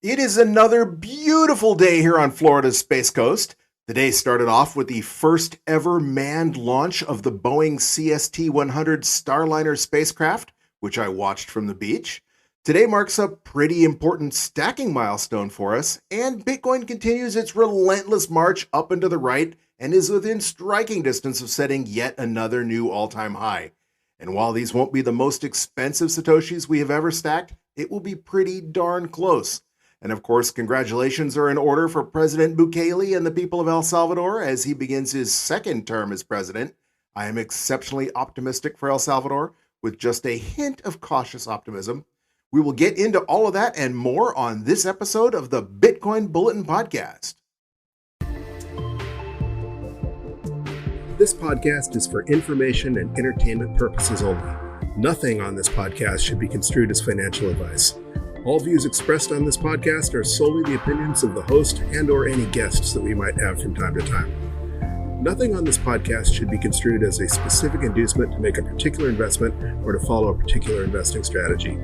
It is another beautiful day here on Florida's Space Coast. The day started off with the first ever manned launch of the Boeing CST-100 Starliner spacecraft, which I watched from the beach. Today marks a pretty important stacking milestone for us, and Bitcoin continues its relentless march up and to the right and is within striking distance of setting yet another new all-time high. And while these won't be the most expensive Satoshis we have ever stacked, it will be pretty darn close. And of course, congratulations are in order for President Bukele and the people of El Salvador as he begins his second term as president. I am exceptionally optimistic for El Salvador, with just a hint of cautious optimism. We will get into all of that and more on this episode of the Bitcoin Bulletin Podcast. This podcast is for information and entertainment purposes only. Nothing on this podcast should be construed as financial advice. All views expressed on this podcast are solely the opinions of the host and or any guests that we might have from time to time. Nothing on this podcast should be construed as a specific inducement to make a particular investment or to follow a particular investing strategy.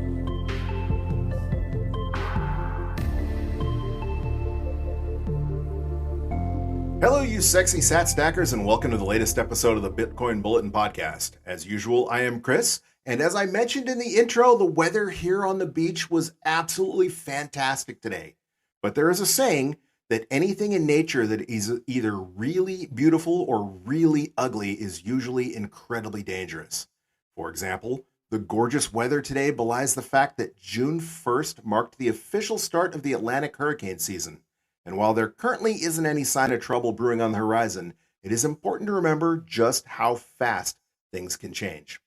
Hello, you sexy sat stackers, and welcome to the latest episode of the Bitcoin Bulletin Podcast. As usual, I am Chris. And as I mentioned in the intro, the weather here on the beach was absolutely fantastic today. But there is a saying that anything in nature that is either really beautiful or really ugly is usually incredibly dangerous. For example, the gorgeous weather today belies the fact that June 1st marked the official start of the Atlantic hurricane season. And while there currently isn't any sign of trouble brewing on the horizon, it is important to remember just how fast things can change.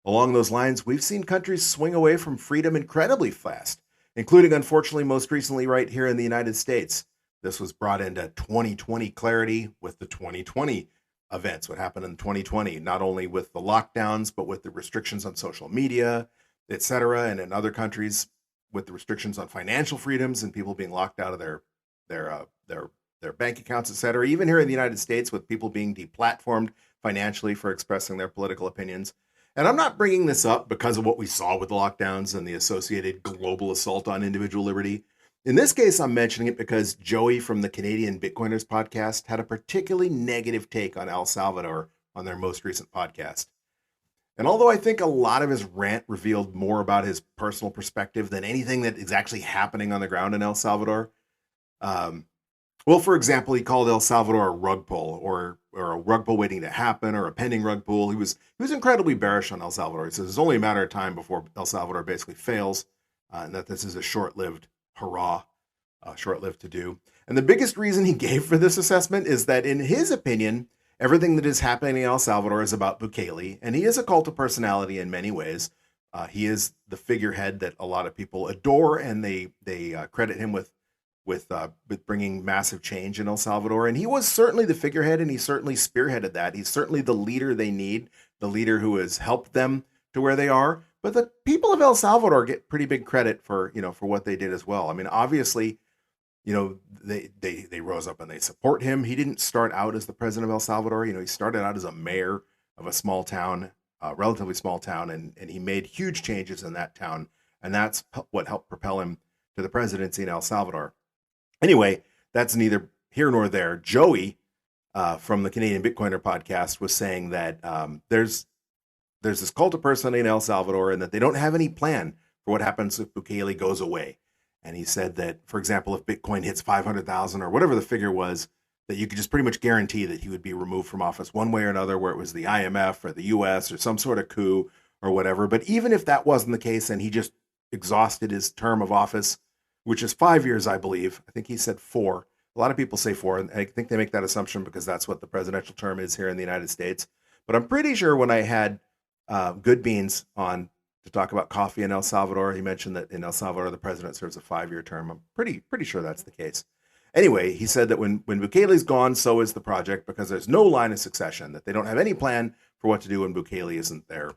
Along those lines, we've seen countries swing away from freedom incredibly fast, including, unfortunately, most recently right here in the United States. This was brought into 2020 clarity with the 2020 events, what happened in 2020, not only with the lockdowns, but with the restrictions on social media, etc., and in other countries with the restrictions on financial freedoms and people being locked out of their bank accounts, etc. Even here in the United States, with people being deplatformed financially for expressing their political opinions. And I'm not bringing this up because of what we saw with the lockdowns and the associated global assault on individual liberty. In this case, I'm mentioning it because Joey from the Canadian Bitcoiners podcast had a particularly negative take on El Salvador on their most recent podcast. And although I think a lot of his rant revealed more about his personal perspective than anything that is actually happening on the ground in El Salvador, well, for example, he called El Salvador a rug pull or a rug pull waiting to happen or a pending rug pull. He was incredibly bearish on El Salvador. He says it's only a matter of time before El Salvador basically fails and that this is a short-lived hurrah, short-lived to-do. And the biggest reason he gave for this assessment is that, in his opinion, everything that is happening in El Salvador is about Bukele, and he is a cult of personality in many ways. He is the figurehead that a lot of people adore, and they credit him with bringing massive change in El Salvador. And he was certainly the figurehead, and he certainly spearheaded that. He's certainly the leader they need, the leader who has helped them to where they are. But the people of El Salvador get pretty big credit for what they did as well. I mean, obviously, they rose up and they support him. He didn't start out as the president of El Salvador. He started out as a mayor of a small town, relatively small town, and he made huge changes in that town. And that's what helped propel him to the presidency in El Salvador. Anyway, that's neither here nor there. Joey from the Canadian Bitcoiner podcast was saying that there's this cult of personality in El Salvador and that they don't have any plan for what happens if Bukele goes away. And he said that, for example, if Bitcoin hits 500,000 or whatever the figure was, that you could just pretty much guarantee that he would be removed from office one way or another, where it was the IMF or the US or some sort of coup or whatever. But even if that wasn't the case and he just exhausted his term of office, which is 5 years, I believe. I think he said 4. A lot of people say 4, and I think they make that assumption because that's what the presidential term is here in the United States. But I'm pretty sure when I had Good Beans on to talk about coffee in El Salvador, he mentioned that in El Salvador, the president serves a 5-year term. I'm pretty sure that's the case. Anyway, he said that when Bukele's gone, so is the project, because there's no line of succession, that they don't have any plan for what to do when Bukele isn't there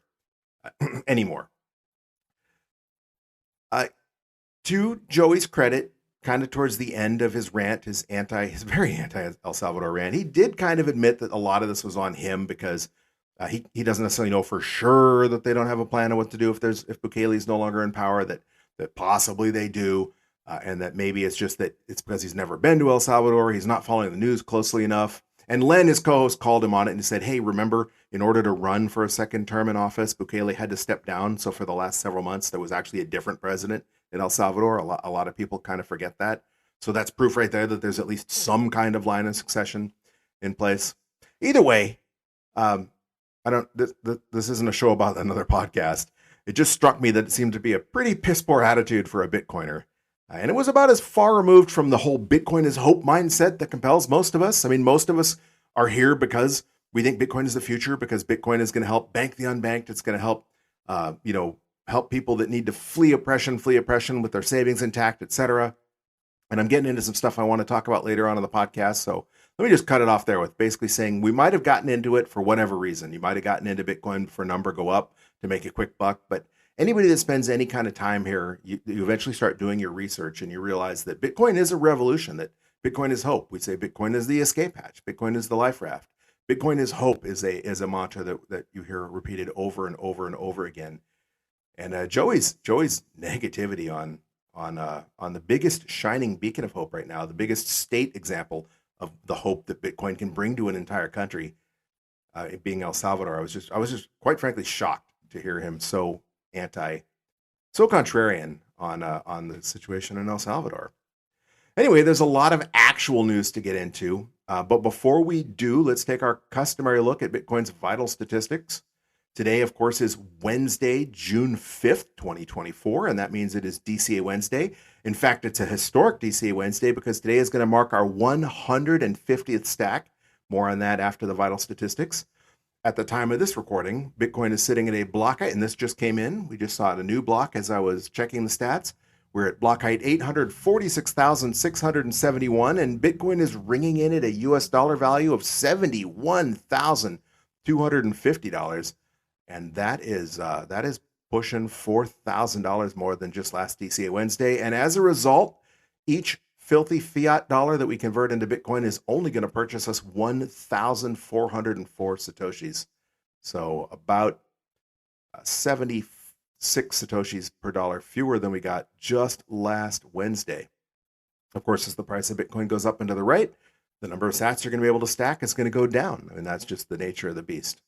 anymore. To Joey's credit, kind of towards the end of his rant, his very anti-El Salvador rant, he did kind of admit that a lot of this was on him because he doesn't necessarily know for sure that they don't have a plan of what to do if Bukele is no longer in power, that possibly they do. and that maybe it's just that it's because he's never been to El Salvador. He's not following the news closely enough. And Len, his co-host, called him on it and said, hey, remember, in order to run for a second term in office, Bukele had to step down. So for the last several months, there was actually a different president in El Salvador. A lot of people kind of forget that. So that's proof right there that there's at least some kind of line of succession in place. Either way, this isn't a show about another podcast. It just struck me that it seemed to be a pretty piss poor attitude for a Bitcoiner. And it was about as far removed from the whole Bitcoin is hope mindset that compels most of us. I mean, most of us are here because we think Bitcoin is the future, because Bitcoin is going to help bank the unbanked. It's going to help, help people that need to flee oppression with their savings intact, etc. And I'm getting into some stuff I want to talk about later on in the podcast. So let me just cut it off there with basically saying we might have gotten into it for whatever reason. You might have gotten into Bitcoin for a number go up to make a quick buck, but anybody that spends any kind of time here, you eventually start doing your research and you realize that Bitcoin is a revolution, that Bitcoin is hope. We say Bitcoin is the escape hatch. Bitcoin is the life raft. Bitcoin is hope is a mantra that you hear repeated over and over and over again. And Joey's negativity on the biggest shining beacon of hope right now, the biggest state example of the hope that Bitcoin can bring to an entire country, being El Salvador. I was just quite frankly shocked to hear him so contrarian on the situation in El Salvador. Anyway, there's a lot of actual news to get into, but before we do, let's take our customary look at Bitcoin's vital statistics. Today, of course, is Wednesday, June 5th, 2024, and that means it is DCA Wednesday. In fact, it's a historic DCA Wednesday because today is going to mark our 150th stack. More on that after the vital statistics. At the time of this recording, Bitcoin is sitting at a block height, and this just came in. We just saw a new block as I was checking the stats. We're at block height 846,671, and Bitcoin is ringing in at a US dollar value of $71,250. And that is pushing $4,000 more than just last DCA Wednesday. And as a result, each filthy fiat dollar that we convert into Bitcoin is only going to purchase us 1,404 Satoshis. So about 76 Satoshis per dollar fewer than we got just last Wednesday. Of course, as the price of Bitcoin goes up and to the right, the number of sats you're going to be able to stack is going to go down. I mean, that's just the nature of the beast.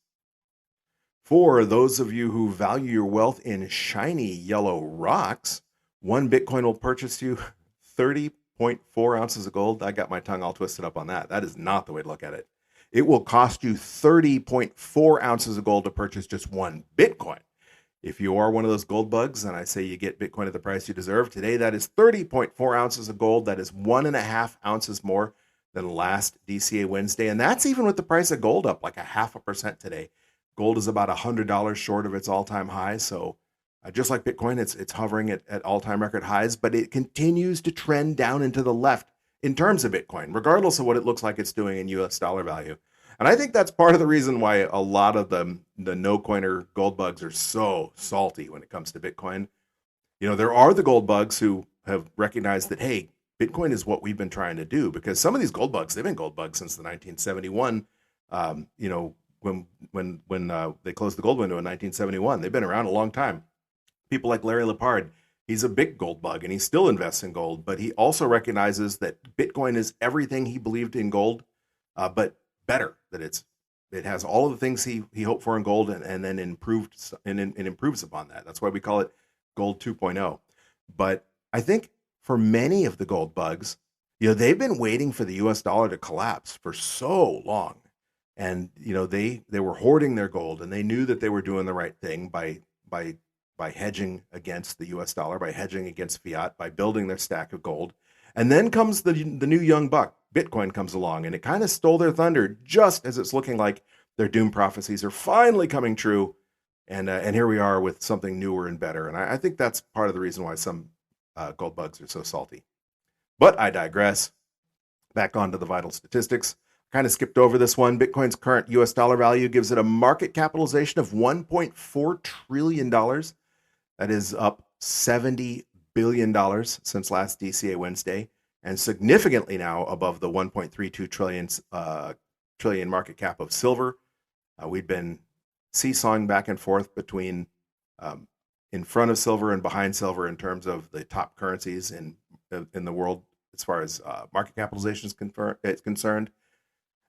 For those of you who value your wealth in shiny yellow rocks, one Bitcoin will purchase you 30.4 ounces of gold. I got my tongue all twisted up on that. That is not the way to look at it. It will cost you 30.4 ounces of gold to purchase just one Bitcoin. If you are one of those gold bugs, and I say you get Bitcoin at the price you deserve, today that is 30.4 ounces of gold. That is 1.5 ounces more than last DCA Wednesday. And that's even with the price of gold up like 0.5% today. Gold is about $100 short of its all-time high. So just like Bitcoin, it's hovering at all-time record highs, but it continues to trend down into the left in terms of Bitcoin, regardless of what it looks like it's doing in US dollar value. And I think that's part of the reason why a lot of the no-coiner gold bugs are so salty when it comes to Bitcoin. You know, there are the gold bugs who have recognized that, hey, Bitcoin is what we've been trying to do, because some of these gold bugs, they've been gold bugs since the 1971, when they closed the gold window in 1971. They've been around a long time. People like Larry Lepard, he's a big gold bug and he still invests in gold, but he also recognizes that Bitcoin is everything he believed in gold, but better, that it has all of the things he hoped for in gold and then improves upon that. That's why we call it gold 2.0. But I think for many of the gold bugs, they've been waiting for the US dollar to collapse for so long. And, they were hoarding their gold, and they knew that they were doing the right thing by hedging against the US dollar, by hedging against fiat, by building their stack of gold. And then comes the new young buck. Bitcoin comes along, and it kind of stole their thunder just as it's looking like their doom prophecies are finally coming true. And here we are with something newer and better. And I think that's part of the reason why some gold bugs are so salty. But I digress. Back onto the vital statistics. Kind of skipped over this one. Bitcoin's current US dollar value gives it a market capitalization of $1.4 trillion. That is up $70 billion since last DCA Wednesday, and significantly now above the 1.32 trillion market cap of silver. We've been seesawing back and forth between in front of silver and behind silver in terms of the top currencies in in the world as far as market capitalization is concerned.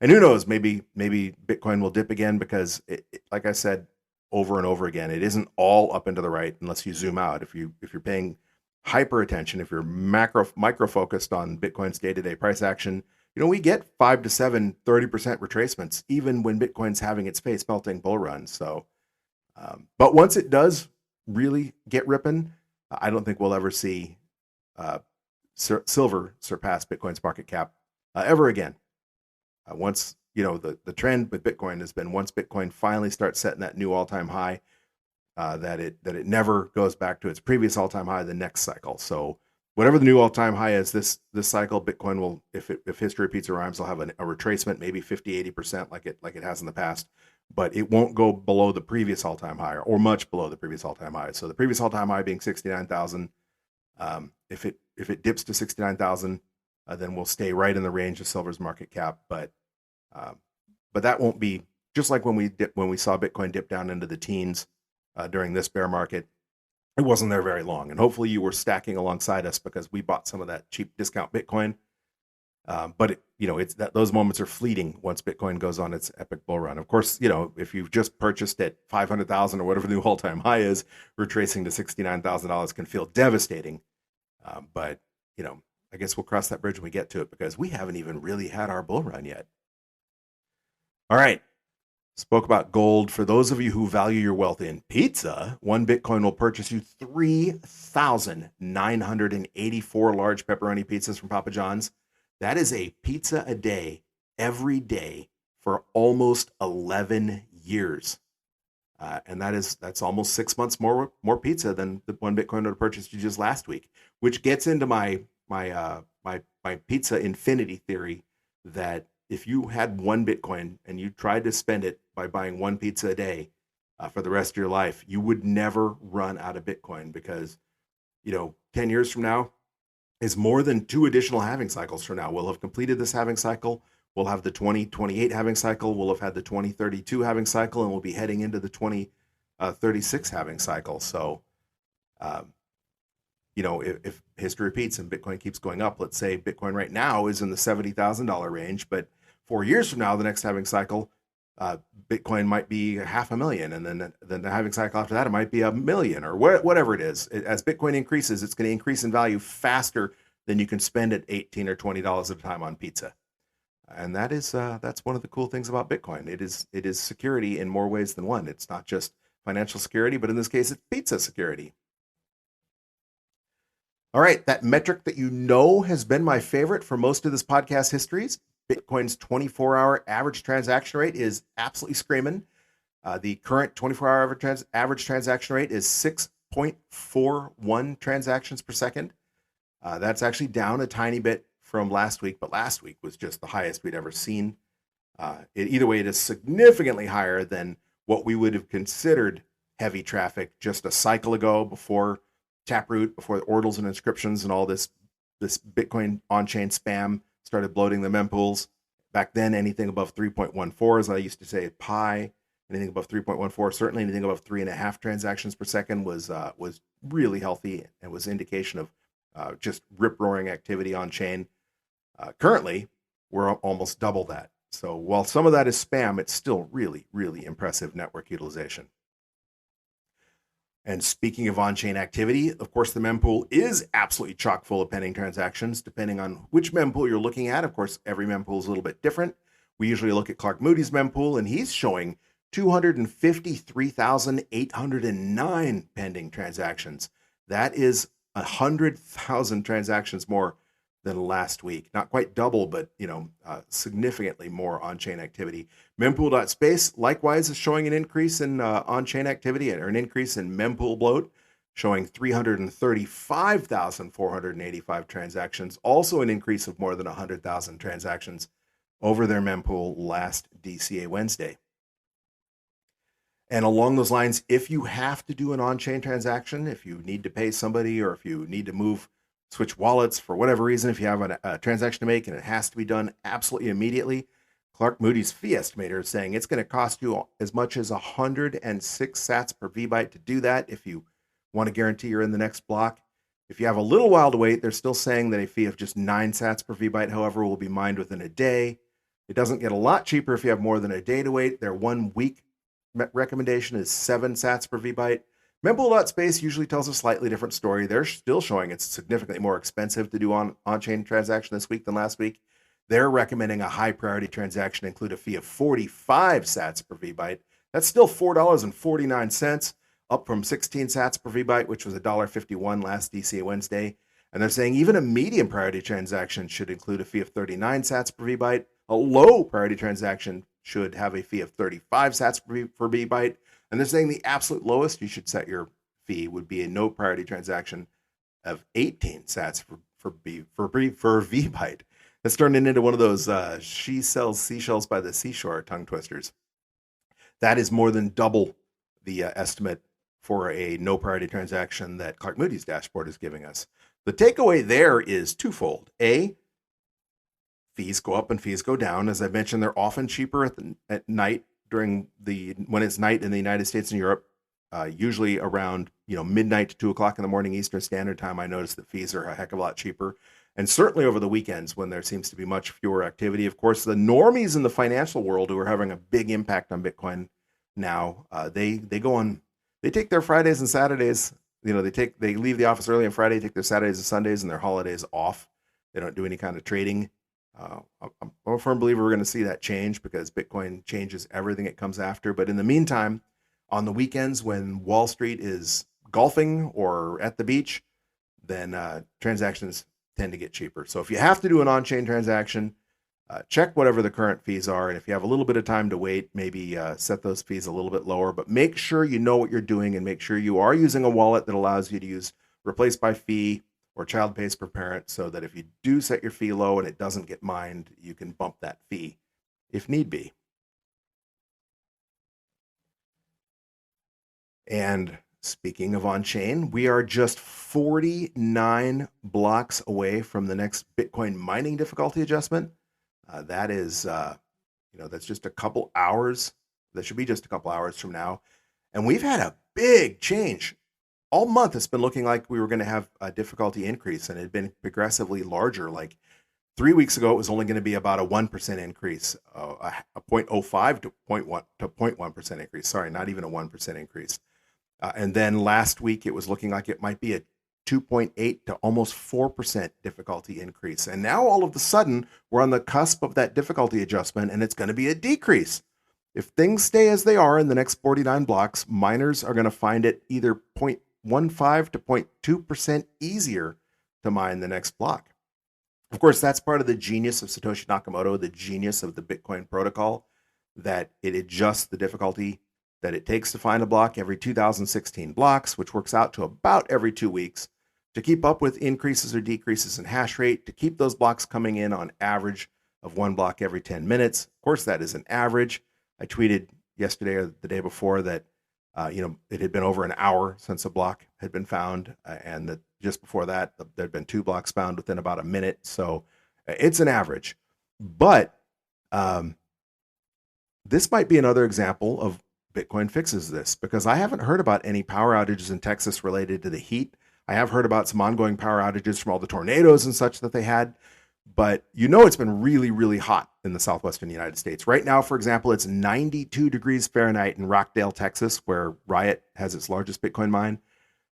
And who knows, maybe Bitcoin will dip again because, like I said over and over again, it isn't all up and to the right unless you zoom out. If you're paying hyper attention, if you're micro focused on Bitcoin's day-to-day price action, we get 5 to 7, 30% retracements, even when Bitcoin's having its face melting bull run. So, but once it does really get ripping, I don't think we'll ever see silver surpass Bitcoin's market cap ever again. Once, the trend with Bitcoin has been once Bitcoin finally starts setting that new all-time high, that it never goes back to its previous all-time high the next cycle. So whatever the new all-time high is this cycle, Bitcoin will, if history repeats or rhymes, will have a retracement, maybe 50-80% like it has in the past, but it won't go below the previous all-time high or much below the previous all-time high. So the previous all-time high being 69,000. If it dips to 69,000, then we'll stay right in the range of silver's market cap. But that won't be just like when we saw Bitcoin dip down into the teens during this bear market. It wasn't there very long, and hopefully you were stacking alongside us because we bought some of that cheap discount Bitcoin. But it's that those moments are fleeting once Bitcoin goes on its epic bull run. Of course, if you've just purchased at 500,000 or whatever the new all-time high is, retracing to $69,000 can feel devastating. But I guess we'll cross that bridge when we get to it because we haven't even really had our bull run yet. All right. Spoke about gold. For those of you who value your wealth in pizza, 1 Bitcoin will purchase you 3,984 large pepperoni pizzas from Papa John's. That is a pizza a day, every day for almost 11 years. And that's almost 6 months more pizza than the 1 Bitcoin would have purchased you just last week, which gets into my pizza infinity theory that if you had 1 Bitcoin and you tried to spend it by buying 1 pizza a day for the rest of your life, you would never run out of Bitcoin because, 10 years from now is more than 2 additional halving cycles from now. We'll have completed this halving cycle. We'll have the 2028 halving cycle. We'll have had the 2032 halving cycle, and we'll be heading into the 2036 halving cycle. So, if history repeats and Bitcoin keeps going up, let's say Bitcoin right now is in the $70,000 range, but 4 years from now, the next halving cycle, Bitcoin might be 500,000, and then the halving cycle after that, it might be 1 million or whatever it is. As Bitcoin increases, it's going to increase in value faster than you can spend it $18 or $20 at a time on pizza. And that's one of the cool things about Bitcoin. It is security in more ways than one. It's not just financial security, but in this case, it's pizza security. All right, that metric that has been my favorite for most of this podcast histories, Bitcoin's 24-hour average transaction rate is absolutely screaming. The current 24-hour average transaction rate is 6.41 transactions per second. That's actually down a tiny bit from last week, but last week was just the highest we'd ever seen. Either way, it is significantly higher than what we would have considered heavy traffic just a cycle ago before Taproot, before the orders and inscriptions and all this Bitcoin on-chain spam started bloating the mempools. Back then, anything above 3.14, as I used to say, pi, anything above 3.14, certainly anything above 3.5 transactions per second was really healthy and was indication of just rip-roaring activity on-chain. Currently, we're almost double that. So while some of that is spam, it's still really, really impressive network utilization. And speaking of on-chain activity, of course, the mempool is absolutely chock full of pending transactions, depending on which mempool you're looking at. Of course, every mempool is a little bit different. We usually look at Clark Moody's mempool, and he's showing 253,809 pending transactions. That is 100,000 transactions more than last week. Not quite double, but significantly more on-chain activity. Mempool.space likewise is showing an increase in on-chain activity, or an increase in mempool bloat, showing 335,485 transactions, also an increase of more than 100,000 transactions over their mempool last DCA Wednesday. And along those lines, if you have to do an on-chain transaction, if you need to pay somebody, or if you need to switch wallets for whatever reason, if you have a transaction to make and it has to be done absolutely immediately, Clark Moody's fee estimator is saying it's going to cost you as much as 106 sats per VByte to do that if you want to guarantee you're in the next block. If you have a little while to wait, they're still saying that a fee of just 9 sats per VByte, however, will be mined within a day. It doesn't get a lot cheaper if you have more than a day to wait. Their 1 week recommendation is 7 sats per VByte. Mempool.space usually tells a slightly different story. They're still showing it's significantly more expensive to do on-chain transaction this week than last week. They're recommending a high priority transaction include a fee of 45 sats per VByte. That's still $4.49, up from 16 sats per VByte, which was $1.51 last DCA Wednesday. And they're saying even a medium priority transaction should include a fee of 39 sats per VByte. A low priority transaction should have a fee of 35 sats per VByte. And they're saying the absolute lowest you should set your fee would be a no priority transaction of 18 sats for VByte. That's turning into one of those she sells seashells by the seashore tongue twisters. That is more than double the estimate for a no priority transaction that Clark Moody's dashboard is giving us. The takeaway there is twofold. A, fees go up and fees go down. As I mentioned, they're often cheaper at night when it's night in the United States and Europe. Usually around midnight to 2 o'clock in the morning Eastern Standard Time, I noticed that fees are a heck of a lot cheaper. And certainly over the weekends when there seems to be much fewer activity. Of course, the normies in the financial world who are having a big impact on Bitcoin now, they take their Fridays and Saturdays. They leave the office early on Friday, take their Saturdays and Sundays and their holidays off. They don't do any kind of trading. I'm a firm believer we're going to see that change because Bitcoin changes everything it comes after. But in the meantime, on the weekends when Wall Street is golfing or at the beach, then transactions tend to get cheaper. So if you have to do an on-chain transaction, check whatever the current fees are. And if you have a little bit of time to wait, maybe set those fees a little bit lower. But make sure you know what you're doing and make sure you are using a wallet that allows you to use replace by fee or child pays per parent, so that if you do set your fee low and it doesn't get mined, you can bump that fee if need be. And speaking of on-chain, we are just 49 blocks away from the next Bitcoin mining difficulty adjustment. That is, that's just a couple hours. That should be just a couple hours from now. And we've had a big change. All month, it's been looking like we were going to have a difficulty increase, and it had been progressively larger. Like 3 weeks ago, it was only going to be about a 1% increase, a 0.05 to 0.1% increase. Sorry, not even a 1% increase. And then last week, it was looking like it might be a 2.8 to almost 4% difficulty increase. And now all of a sudden, we're on the cusp of that difficulty adjustment, and it's going to be a decrease. If things stay as they are in the next 49 blocks, miners are going to find it either 0.15 to 0.2% easier to mine the next block. Of course, that's part of the genius of Satoshi Nakamoto, the genius of the Bitcoin protocol, that it adjusts the difficulty that it takes to find a block every 2016 blocks, which works out to about every 2 weeks, to keep up with increases or decreases in hash rate, to keep those blocks coming in on average of 1 block every 10 minutes. Of course, that is an average. I tweeted yesterday or the day before that it had been over an hour since a block had been found, and that just before that, there had been 2 blocks found within about a minute. So it's an average. But this might be another example of Bitcoin fixes this, because I haven't heard about any power outages in Texas related to the heat. I have heard about some ongoing power outages from all the tornadoes and such that they had. But it's been really, really hot in the southwestern United States. Right now, for example, it's 92 degrees Fahrenheit in Rockdale, Texas, where Riot has its largest Bitcoin mine.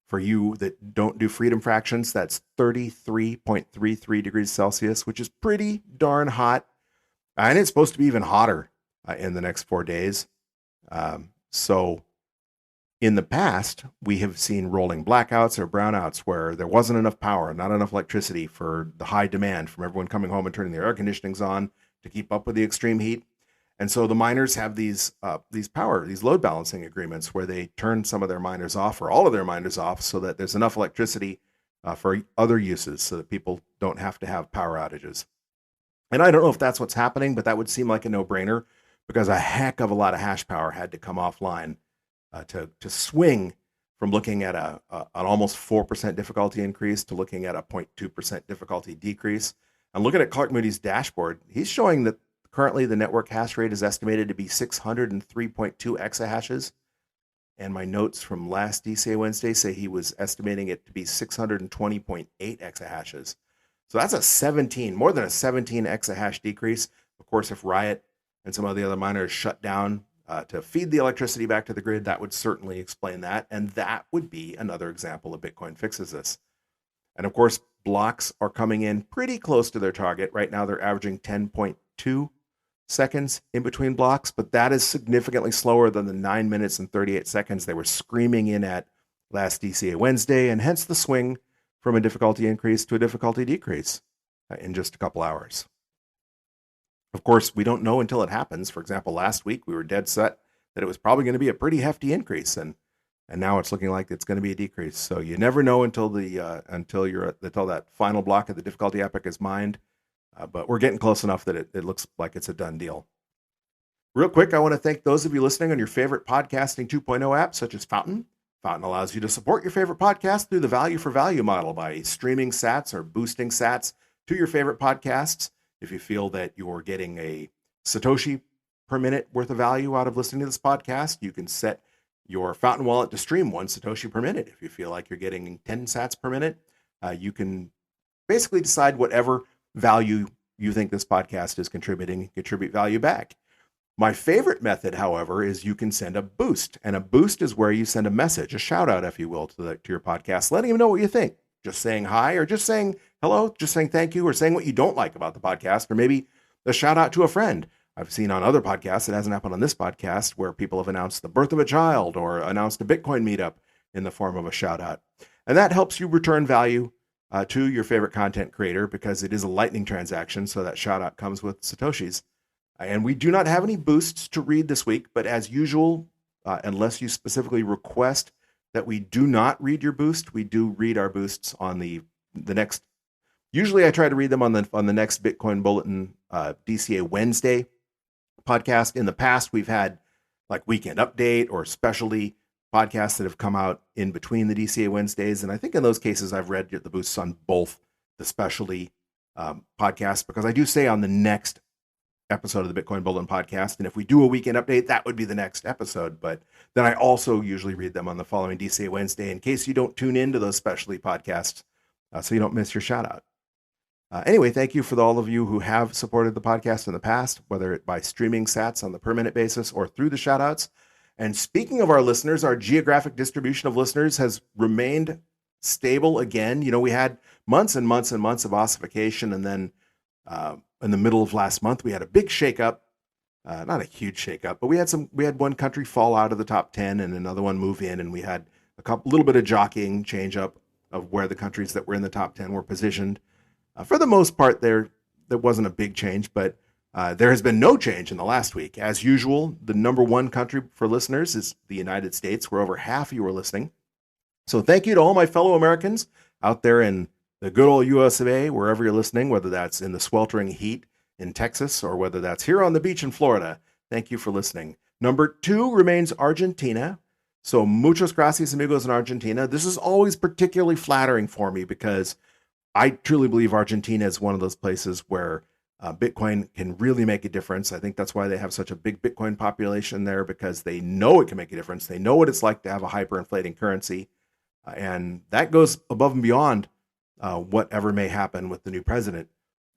For you that don't do freedom fractions, that's 33.33 degrees Celsius, which is pretty darn hot. And it's supposed to be even hotter in the next 4 days. So in the past, we have seen rolling blackouts or brownouts where there wasn't enough power, not enough electricity for the high demand from everyone coming home and turning their air conditionings on to keep up with the extreme heat. And so the miners have these load balancing agreements where they turn some of their miners off or all of their miners off so that there's enough electricity for other uses so that people don't have to have power outages. And I don't know if that's what's happening, but that would seem like a no-brainer because a heck of a lot of hash power had to come offline to swing from looking at an almost 4% difficulty increase to looking at a 0.2% difficulty decrease. And looking at Clark Moody's dashboard, he's showing that currently the network hash rate is estimated to be 603.2 exahashes. And my notes from last DCA Wednesday say he was estimating it to be 620.8 exahashes. So that's more than a 17 exahash decrease. Of course, if Riot and some of the other miners shut down to feed the electricity back to the grid, that would certainly explain that. And that would be another example of Bitcoin fixes this. And of course, blocks are coming in pretty close to their target. Right now, they're averaging 10.2 seconds in between blocks, but that is significantly slower than the 9 minutes and 38 seconds they were screaming in at last DCA Wednesday, and hence the swing from a difficulty increase to a difficulty decrease in just a couple hours. Of course, we don't know until it happens. For example, last week we were dead set that it was probably going to be a pretty hefty increase, and now it's looking like it's going to be a decrease. So you never know until that final block of the difficulty epoch is mined. But we're getting close enough that it looks like it's a done deal. Real quick, I want to thank those of you listening on your favorite podcasting 2.0 apps, such as Fountain. Fountain allows you to support your favorite podcast through the value for value model by streaming sats or boosting sats to your favorite podcasts. If you feel that you're getting a Satoshi per minute worth of value out of listening to this podcast, you can set your Fountain wallet to stream 1 Satoshi per minute. If you feel like you're getting 10 sats per minute, you can basically decide whatever value you think this podcast is contributing, contribute value back. My favorite method, however, is you can send a boost. And a boost is where you send a message, a shout out, if you will, to your podcast, letting them know what you think. Just saying hi, or just saying hello, just saying thank you, or saying what you don't like about the podcast, or maybe a shout out to a friend. I've seen on other podcasts, it hasn't happened on this podcast, where people have announced the birth of a child or announced a Bitcoin meetup in the form of a shout out. And that helps you return value to your favorite content creator, because it is a Lightning transaction, so that shout out comes with Satoshis. And we do not have any boosts to read this week, but as usual, unless you specifically request that we do not read your boost, we do read our boosts on the next. Usually I try to read them on the next Bitcoin Bulletin DCA Wednesday podcast. In the past, we've had like Weekend Update or specialty podcasts that have come out in between the DCA Wednesdays. And I think in those cases, I've read the boosts on both the specialty podcasts, because I do say on the next episode of the Bitcoin Bulletin podcast, and if we do a weekend update, that would be the next episode. But then I also usually read them on the following DCA Wednesday in case you don't tune into those specialty podcasts, so you don't miss your shout out. Anyway, thank you for all of you who have supported the podcast in the past, whether it by streaming sats on the per minute basis or through the shout outs. And speaking of our listeners, our geographic distribution of listeners has remained stable again. You know, we had months and months and months of ossification, and then in the middle of last month, we had a big shakeup. Not a huge shakeup, but we had one country fall out of the top 10 and another one move in, and we had little bit of jockeying change up of where the countries that were in the top 10 were positioned. For the most part, there wasn't a big change, but there has been no change in the last week. As usual, the number one country for listeners is the United States, where over half of you are listening. So thank you to all my fellow Americans out there in the good old US of A, wherever you're listening, whether that's in the sweltering heat in Texas or whether that's here on the beach in Florida. Thank you for listening. Number 2 remains Argentina. So muchas gracias, amigos in Argentina. This is always particularly flattering for me, because I truly believe Argentina is one of those places where Bitcoin can really make a difference. I think that's why they have such a big Bitcoin population there, because they know it can make a difference. They know what it's like to have a hyperinflating currency. And that goes above and beyond whatever may happen with the new president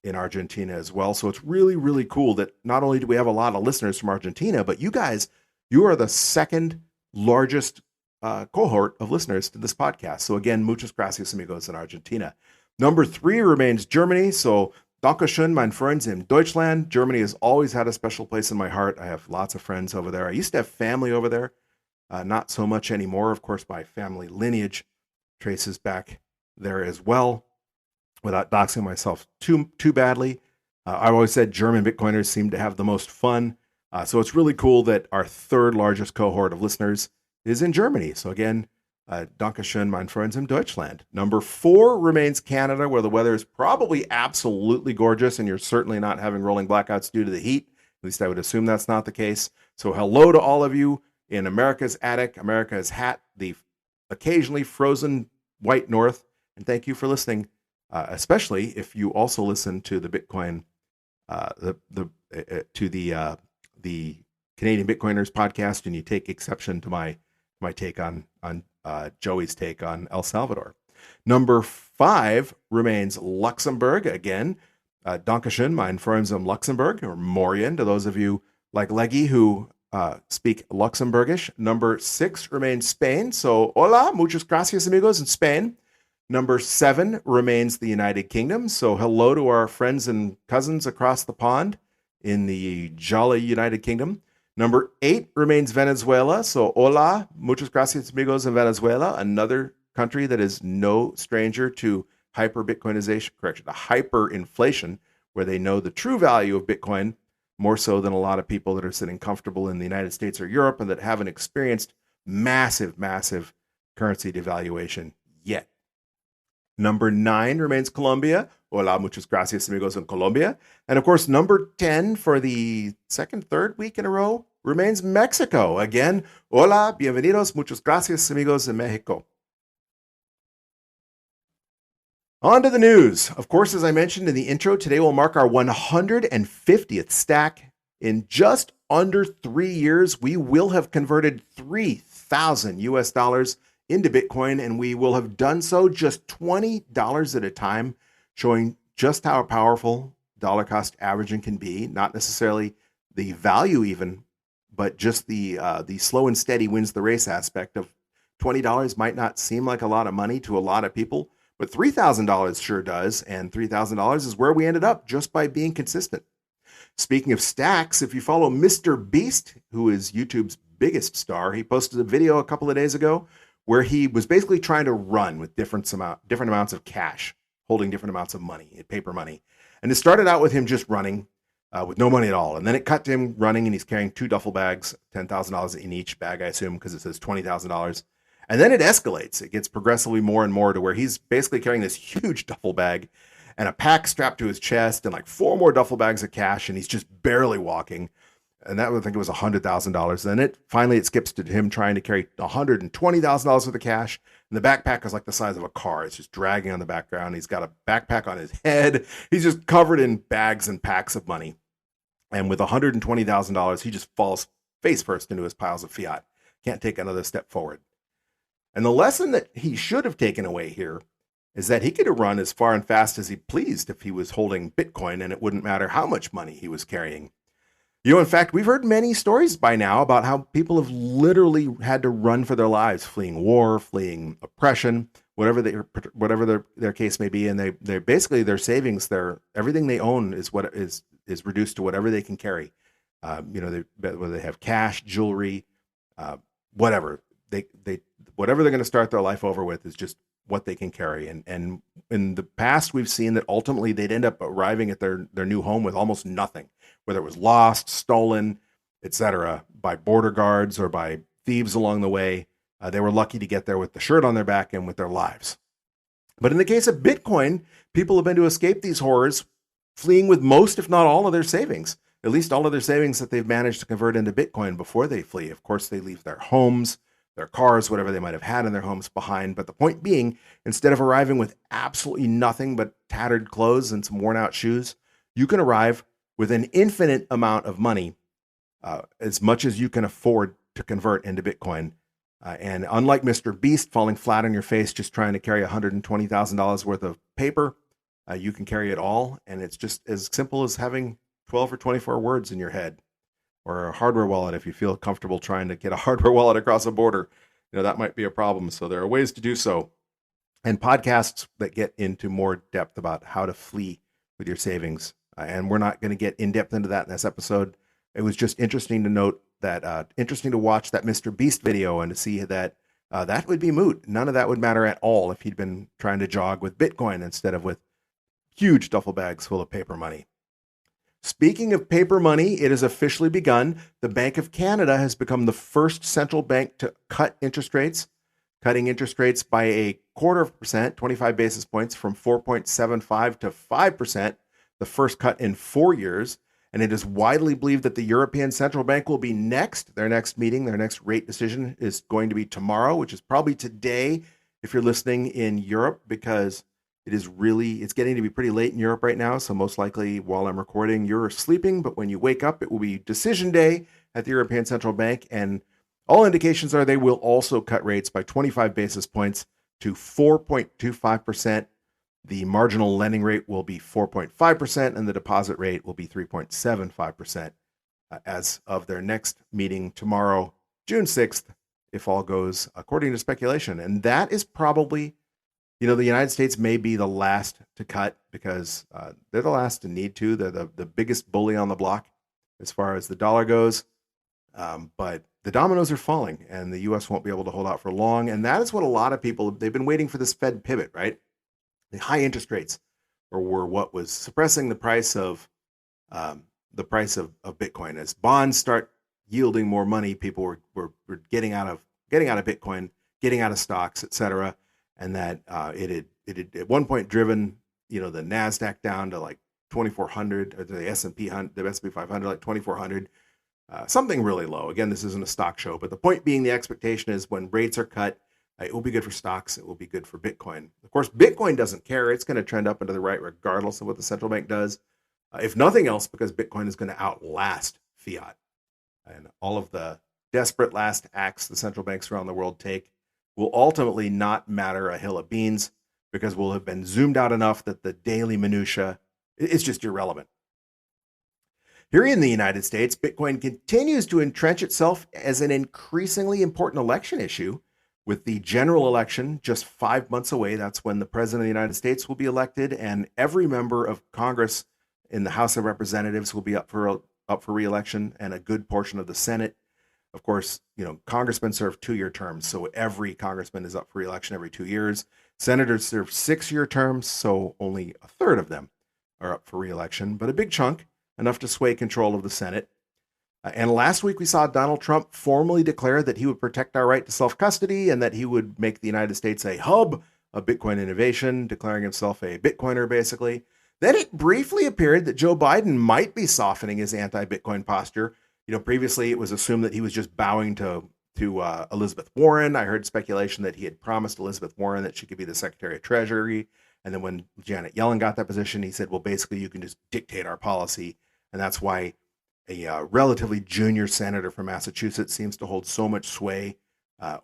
in Argentina as well. So it's really, really cool that not only do we have a lot of listeners from Argentina, but you are the second largest cohort of listeners to this podcast. So again, muchas gracias, amigos in Argentina. Number 3 remains Germany. So Dankeschön, mein Freund in Deutschland. Germany has always had a special place in my heart. I have lots of friends over there. I used to have family over there. Not so much anymore. Of course, my family lineage traces back there as well, without doxing myself too badly. I've always said German Bitcoiners seem to have the most fun. So it's really cool that our third largest cohort of listeners is in Germany. So again, Dankeschön, mein Freund in Deutschland. Number 4 remains Canada, where the weather is probably absolutely gorgeous, and you're certainly not having rolling blackouts due to the heat. At least I would assume that's not the case. So hello to all of you in America's attic, America's hat, the occasionally frozen white north. And thank you for listening, especially if you also listen to the Bitcoin, the Canadian Bitcoiners podcast, and you take exception to my my take on Joey's take on El Salvador. Number 5 remains Luxembourg. Again, Dankeschön, mein Freund zum Luxembourg, or Morien, to those of you like Leggy who speak Luxembourgish. Number 6 remains Spain. So, hola, muchas gracias, amigos, in Spain. Number 7 remains the United Kingdom. So, hello to our friends and cousins across the pond in the jolly United Kingdom. Number 8 remains Venezuela. So, hola, muchas gracias, amigos, in Venezuela, another country that is no stranger to hyperinflation, where they know the true value of Bitcoin more so than a lot of people that are sitting comfortable in the United States or Europe and that haven't experienced massive currency devaluation yet. Number 9 remains Colombia. Hola, muchas gracias, amigos, in Colombia. And of course, number 10 for the third week in a row remains Mexico. Again, hola, bienvenidos, muchas gracias, amigos, in Mexico. On to the news. Of course, as I mentioned in the intro, today will mark our 150th stack. In just under 3 years, we will have converted 3,000 US dollars into Bitcoin, and we will have done so just $20 at a time, showing just how powerful dollar cost averaging can be. Not necessarily the value even, but just the slow and steady wins the race aspect of $20 might not seem like a lot of money to a lot of people, but $3,000 sure does, and $3,000 is where we ended up just by being consistent. Speaking of stacks, if you follow Mr. Beast, who is YouTube's biggest star, he posted a video a couple of days ago where he was basically trying to run with different amounts of cash, holding different amounts of money, paper money. And it started out with him just running with no money at all. And then it cut to him running, and he's carrying 2 duffel bags, $10,000 in each bag, I assume, because it says $20,000. And then it escalates. It gets progressively more and more to where he's basically carrying this huge duffel bag and a pack strapped to his chest and like 4 more duffel bags of cash, and he's just barely walking. And that, I think it was $100,000. Then it skips to him trying to carry $120,000 worth of cash. And the backpack is like the size of a car. It's just dragging on the background. He's got a backpack on his head. He's just covered in bags and packs of money. And with $120,000, he just falls face first into his piles of fiat. Can't take another step forward. And the lesson that he should have taken away here is that he could have run as far and fast as he pleased if he was holding Bitcoin, and it wouldn't matter how much money he was carrying. You know, in fact, we've heard many stories by now about how people have literally had to run for their lives, fleeing war, fleeing oppression, whatever their case may be. And they basically, their savings, everything they own is what is reduced to whatever they can carry. Whether they have cash, jewelry, whatever. Whatever they're going to start their life over with is just what they can carry. And in the past, we've seen that ultimately they'd end up arriving at their new home with almost nothing, whether it was lost, stolen, etc., by border guards or by thieves along the way. They were lucky to get there with the shirt on their back and with their lives. But in the case of Bitcoin, people have been to escape these horrors, fleeing with most, if not all, of their savings, at least all of their savings that they've managed to convert into Bitcoin before they flee. Of course, they leave their homes, their cars, whatever they might have had in their homes behind. But the point being, instead of arriving with absolutely nothing but tattered clothes and some worn out shoes, you can arrive with an infinite amount of money, as much as you can afford to convert into Bitcoin. And unlike Mr. Beast falling flat on your face just trying to carry $120,000 worth of paper, you can carry it all. And it's just as simple as having 12 or 24 words in your head. Or a hardware wallet if you feel comfortable trying to get a hardware wallet across a border. That might be a problem. So there are ways to do so. And podcasts that get into more depth about how to flee with your savings. And we're not going to get in depth into that in this episode. It was just interesting to note that, interesting to watch that Mr. Beast video and to see that that would be moot. None of that would matter at all if he'd been trying to jog with Bitcoin instead of with huge duffel bags full of paper money. Speaking of paper money, it has officially begun. The Bank of Canada has become the first central bank to cut interest rates, cutting interest rates by 0.25%, 25 basis points, from 4.75 to 5%, the first cut in 4 years. And it is widely believed that the European Central Bank will be next. Their next meeting, their next rate decision is going to be tomorrow, which is probably today if you're listening in Europe, because it's getting to be pretty late in Europe right now. So most likely while I'm recording, you're sleeping, but when you wake up, it will be decision day at the European Central Bank. And All indications are they will also cut rates by 25 basis points to 4.25%. The marginal lending rate will be 4.5%, and the deposit rate will be 3.75% as of their next meeting tomorrow, June 6th, if all goes according to speculation. And that is probably, the United States may be the last to cut because they're the last to need to. They're the biggest bully on the block as far as the dollar goes. But the dominoes are falling, and the U.S. won't be able to hold out for long. And that is what a lot of people, they've been waiting for this Fed pivot, right? The high interest rates were what was suppressing the price of Bitcoin. As bonds start yielding more money, people were getting out of Bitcoin, getting out of stocks, etc. And that it had at one point driven the Nasdaq down to like 2,400, or the S&P 500 like 2,400. Something really low. Again, this isn't a stock show, but the point being, the expectation is when rates are cut, it will be good for stocks. It will be good for Bitcoin. Of course, Bitcoin doesn't care. It's going to trend up and to the right regardless of what the central bank does. If nothing else, because Bitcoin is going to outlast fiat. And all of the desperate last acts the central banks around the world take will ultimately not matter a hill of beans, because we'll have been zoomed out enough that the daily minutia is just irrelevant. Here in the United States, Bitcoin continues to entrench itself as an increasingly important election issue, with the general election just 5 months away. That's when the president of the United States will be elected, and every member of Congress in the House of Representatives will be up for re-election, and a good portion of the Senate. Of course, congressmen serve 2-year terms, so every congressman is up for re-election every 2 years. Senators serve 6-year terms, so only a third of them are up for re-election, but a big chunk, enough to sway control of the Senate. And last week we saw Donald Trump formally declare that he would protect our right to self-custody and that he would make the United States a hub of Bitcoin innovation, declaring himself a Bitcoiner, basically. Then it briefly appeared that Joe Biden might be softening his anti-Bitcoin posture. Previously it was assumed that he was just bowing to Elizabeth Warren. I heard speculation that he had promised Elizabeth Warren that she could be the Secretary of Treasury. And then when Janet Yellen got that position, he said, well, basically you can just dictate our policy. And that's why a relatively junior senator from Massachusetts seems to hold so much sway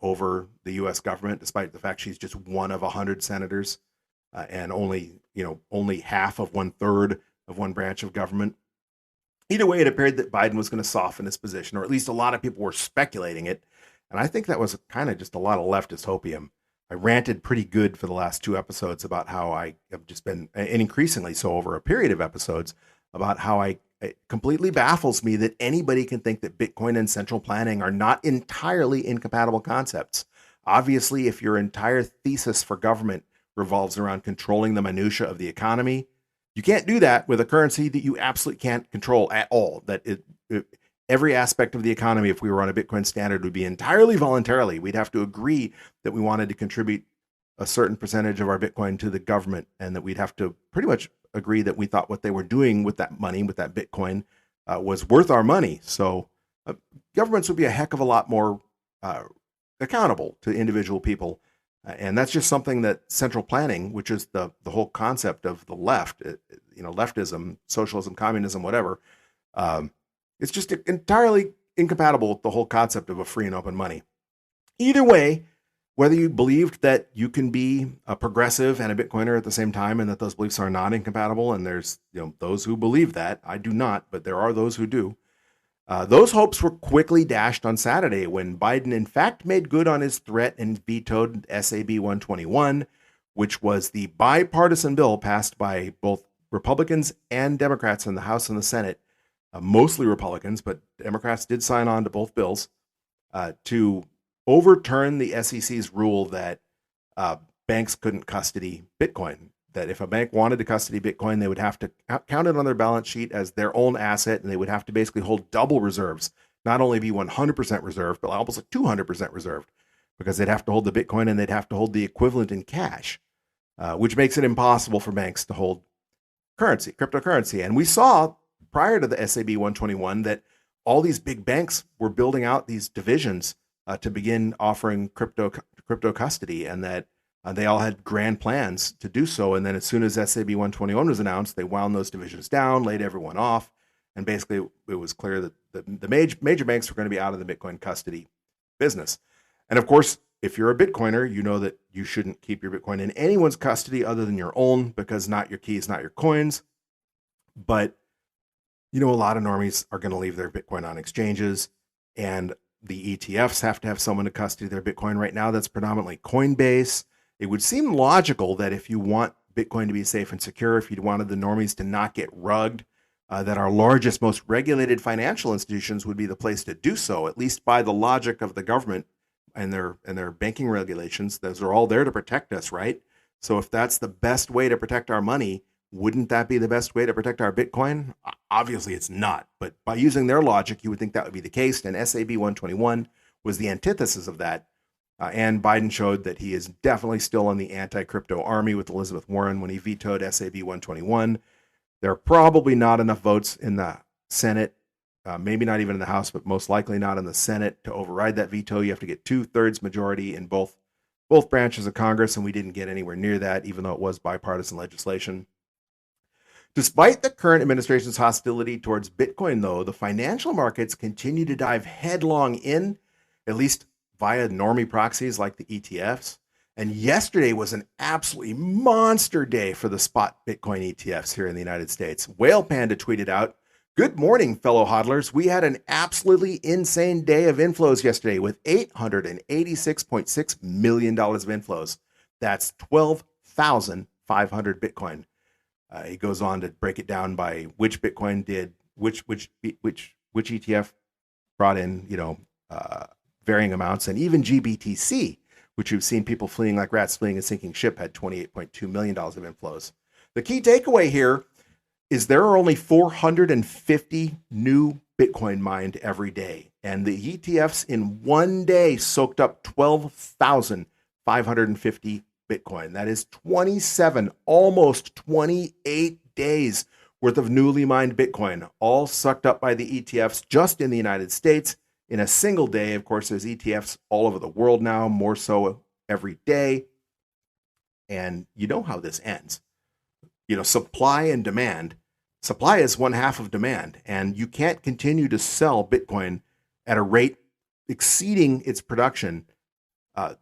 over the U.S. government, despite the fact she's just one of 100 senators and only half of 1/3 of one branch of government. Either way, it appeared that Biden was going to soften his position, or at least a lot of people were speculating it. And I think that was kind of just a lot of leftist hopium. I ranted pretty good for the last 2 episodes about how I have just been, and increasingly so over a period of episodes, about how it completely baffles me that anybody can think that Bitcoin and central planning are not entirely incompatible concepts. Obviously, if your entire thesis for government revolves around controlling the minutia of the economy, you can't do that with a currency that you absolutely can't control at all. Every aspect of the economy, if we were on a Bitcoin standard, would be entirely voluntarily. We'd have to agree that we wanted to contribute a certain percentage of our Bitcoin to the government, and that we'd have to pretty much agree that we thought what they were doing with that money, with that Bitcoin, was worth our money. So governments would be a heck of a lot more accountable to individual people. And that's just something that central planning, which is the whole concept of the left, leftism, socialism, communism, whatever, it's just entirely incompatible with the whole concept of a free and open money. Either way, whether you believed that you can be a progressive and a Bitcoiner at the same time, and that those beliefs are not incompatible, and there's those who believe that. I do not, but there are those who do. Those hopes were quickly dashed on Saturday when Biden, in fact, made good on his threat and vetoed SAB 121, which was the bipartisan bill passed by both Republicans and Democrats in the House and the Senate, mostly Republicans, but Democrats did sign on to both bills, to overturn the SEC's rule that banks couldn't custody Bitcoin. That if a bank wanted to custody Bitcoin, they would have to count it on their balance sheet as their own asset, and they would have to basically hold double reserves, not only be 100% reserved, but almost like 200% reserved, because they'd have to hold the Bitcoin and they'd have to hold the equivalent in cash, which makes it impossible for banks to hold cryptocurrency. And we saw prior to the SAB 121 that all these big banks were building out these divisions to begin offering crypto custody, and that they all had grand plans to do so. And then as soon as SAB 121 was announced, they wound those divisions down, laid everyone off, and basically it was clear that the major banks were going to be out of the Bitcoin custody business. And of course, if you're a Bitcoiner, you know that you shouldn't keep your Bitcoin in anyone's custody other than your own, because not your keys, not your coins. But, a lot of normies are going to leave their Bitcoin on exchanges, and the ETFs have to have someone to custody their Bitcoin. Right now, that's predominantly Coinbase. It would seem logical that if you want Bitcoin to be safe and secure, if you wanted the normies to not get rugged, that our largest, most regulated financial institutions would be the place to do so, at least by the logic of the government and their banking regulations. Those are all there to protect us, right? So if that's the best way to protect our money, wouldn't that be the best way to protect our Bitcoin? Obviously, it's not. But by using their logic, you would think that would be the case. And SAB 121 was the antithesis of that. And Biden showed that he is definitely still in the anti-crypto army with Elizabeth Warren when he vetoed SAB 121. There are probably not enough votes in the Senate, maybe not even in the House, but most likely not in the Senate to override that veto. You have to get 2/3 majority in both branches of Congress, and we didn't get anywhere near that, even though it was bipartisan legislation. Despite the current administration's hostility towards Bitcoin, though, the financial markets continue to dive headlong in, at least via normie proxies like the ETFs. And yesterday was an absolutely monster day for the spot Bitcoin ETFs here in the United States. Whale Panda tweeted out, "Good morning, fellow hodlers. We had an absolutely insane day of inflows yesterday with $886.6 million of inflows. That's 12,500 Bitcoin." He goes on to break it down by which Bitcoin did, which ETF brought in, varying amounts, and even GBTC, which you've seen people fleeing like rats fleeing a sinking ship, had $28.2 million of inflows. The key takeaway here is there are only 450 new Bitcoin mined every day, and the ETFs in one day soaked up 12,550 Bitcoin. That is 27, almost 28 days worth of newly mined Bitcoin, all sucked up by the ETFs just in the United States in a single day. Of course, there's ETFs all over the world now, more so every day. And you know how this ends. Supply and demand. Supply is one half of demand, and you can't continue to sell Bitcoin at a rate exceeding its production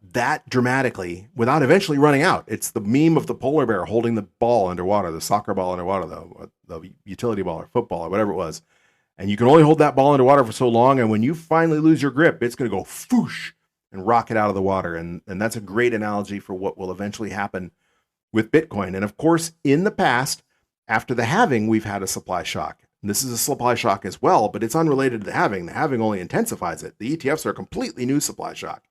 that dramatically without eventually running out. It's the meme of the polar bear holding the ball underwater, the soccer ball underwater, the utility ball or football or whatever it was. And you can only hold that ball underwater for so long. And when you finally lose your grip, it's going to go foosh and rocket out of the water. And that's a great analogy for what will eventually happen with Bitcoin. And of course, in the past, after the halving, we've had a supply shock. And this is a supply shock as well, but it's unrelated to the halving. The halving only intensifies it. The ETFs are a completely new supply shock.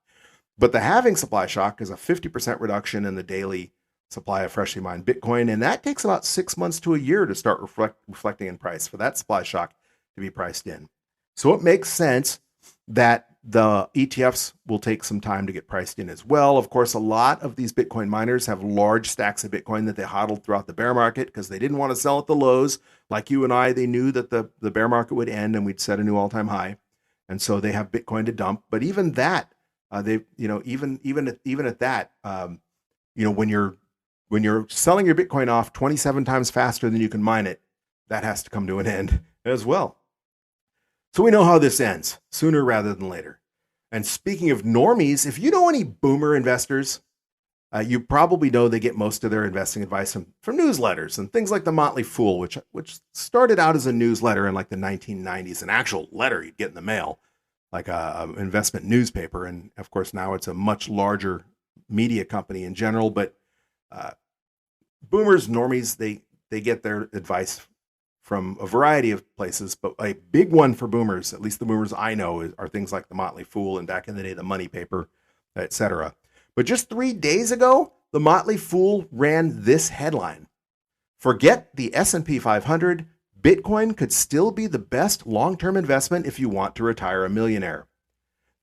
But the halving supply shock is a 50% reduction in the daily supply of freshly mined Bitcoin. And that takes about 6 months to a year to start reflecting in price for that supply shock to be priced in. So it makes sense that the ETFs will take some time to get priced in as well. Of course, a lot of these Bitcoin miners have large stacks of Bitcoin that they hodled throughout the bear market because they didn't want to sell at the lows. Like you and I, they knew that the bear market would end and we'd set a new all-time high. And so they have Bitcoin to dump. But even that, even at that, when you're selling your Bitcoin off 27 times faster than you can mine it, that has to come to an end as well. So we know how this ends, sooner rather than later. And speaking of normies, if you know any boomer investors, you probably know they get most of their investing advice from newsletters and things like the Motley Fool, which started out as a newsletter in like the 1990s, an actual letter you'd get in the mail, like a investment newspaper. And of course, now it's a much larger media company in general. But boomers, normies, they get their advice from a variety of places. But a big one for boomers, at least the boomers I know, are things like the Motley Fool and back in the day, the Money Paper, etc. But just 3 days ago, the Motley Fool ran this headline: "Forget the S&P 500. Bitcoin could still be the best long-term investment if you want to retire a millionaire."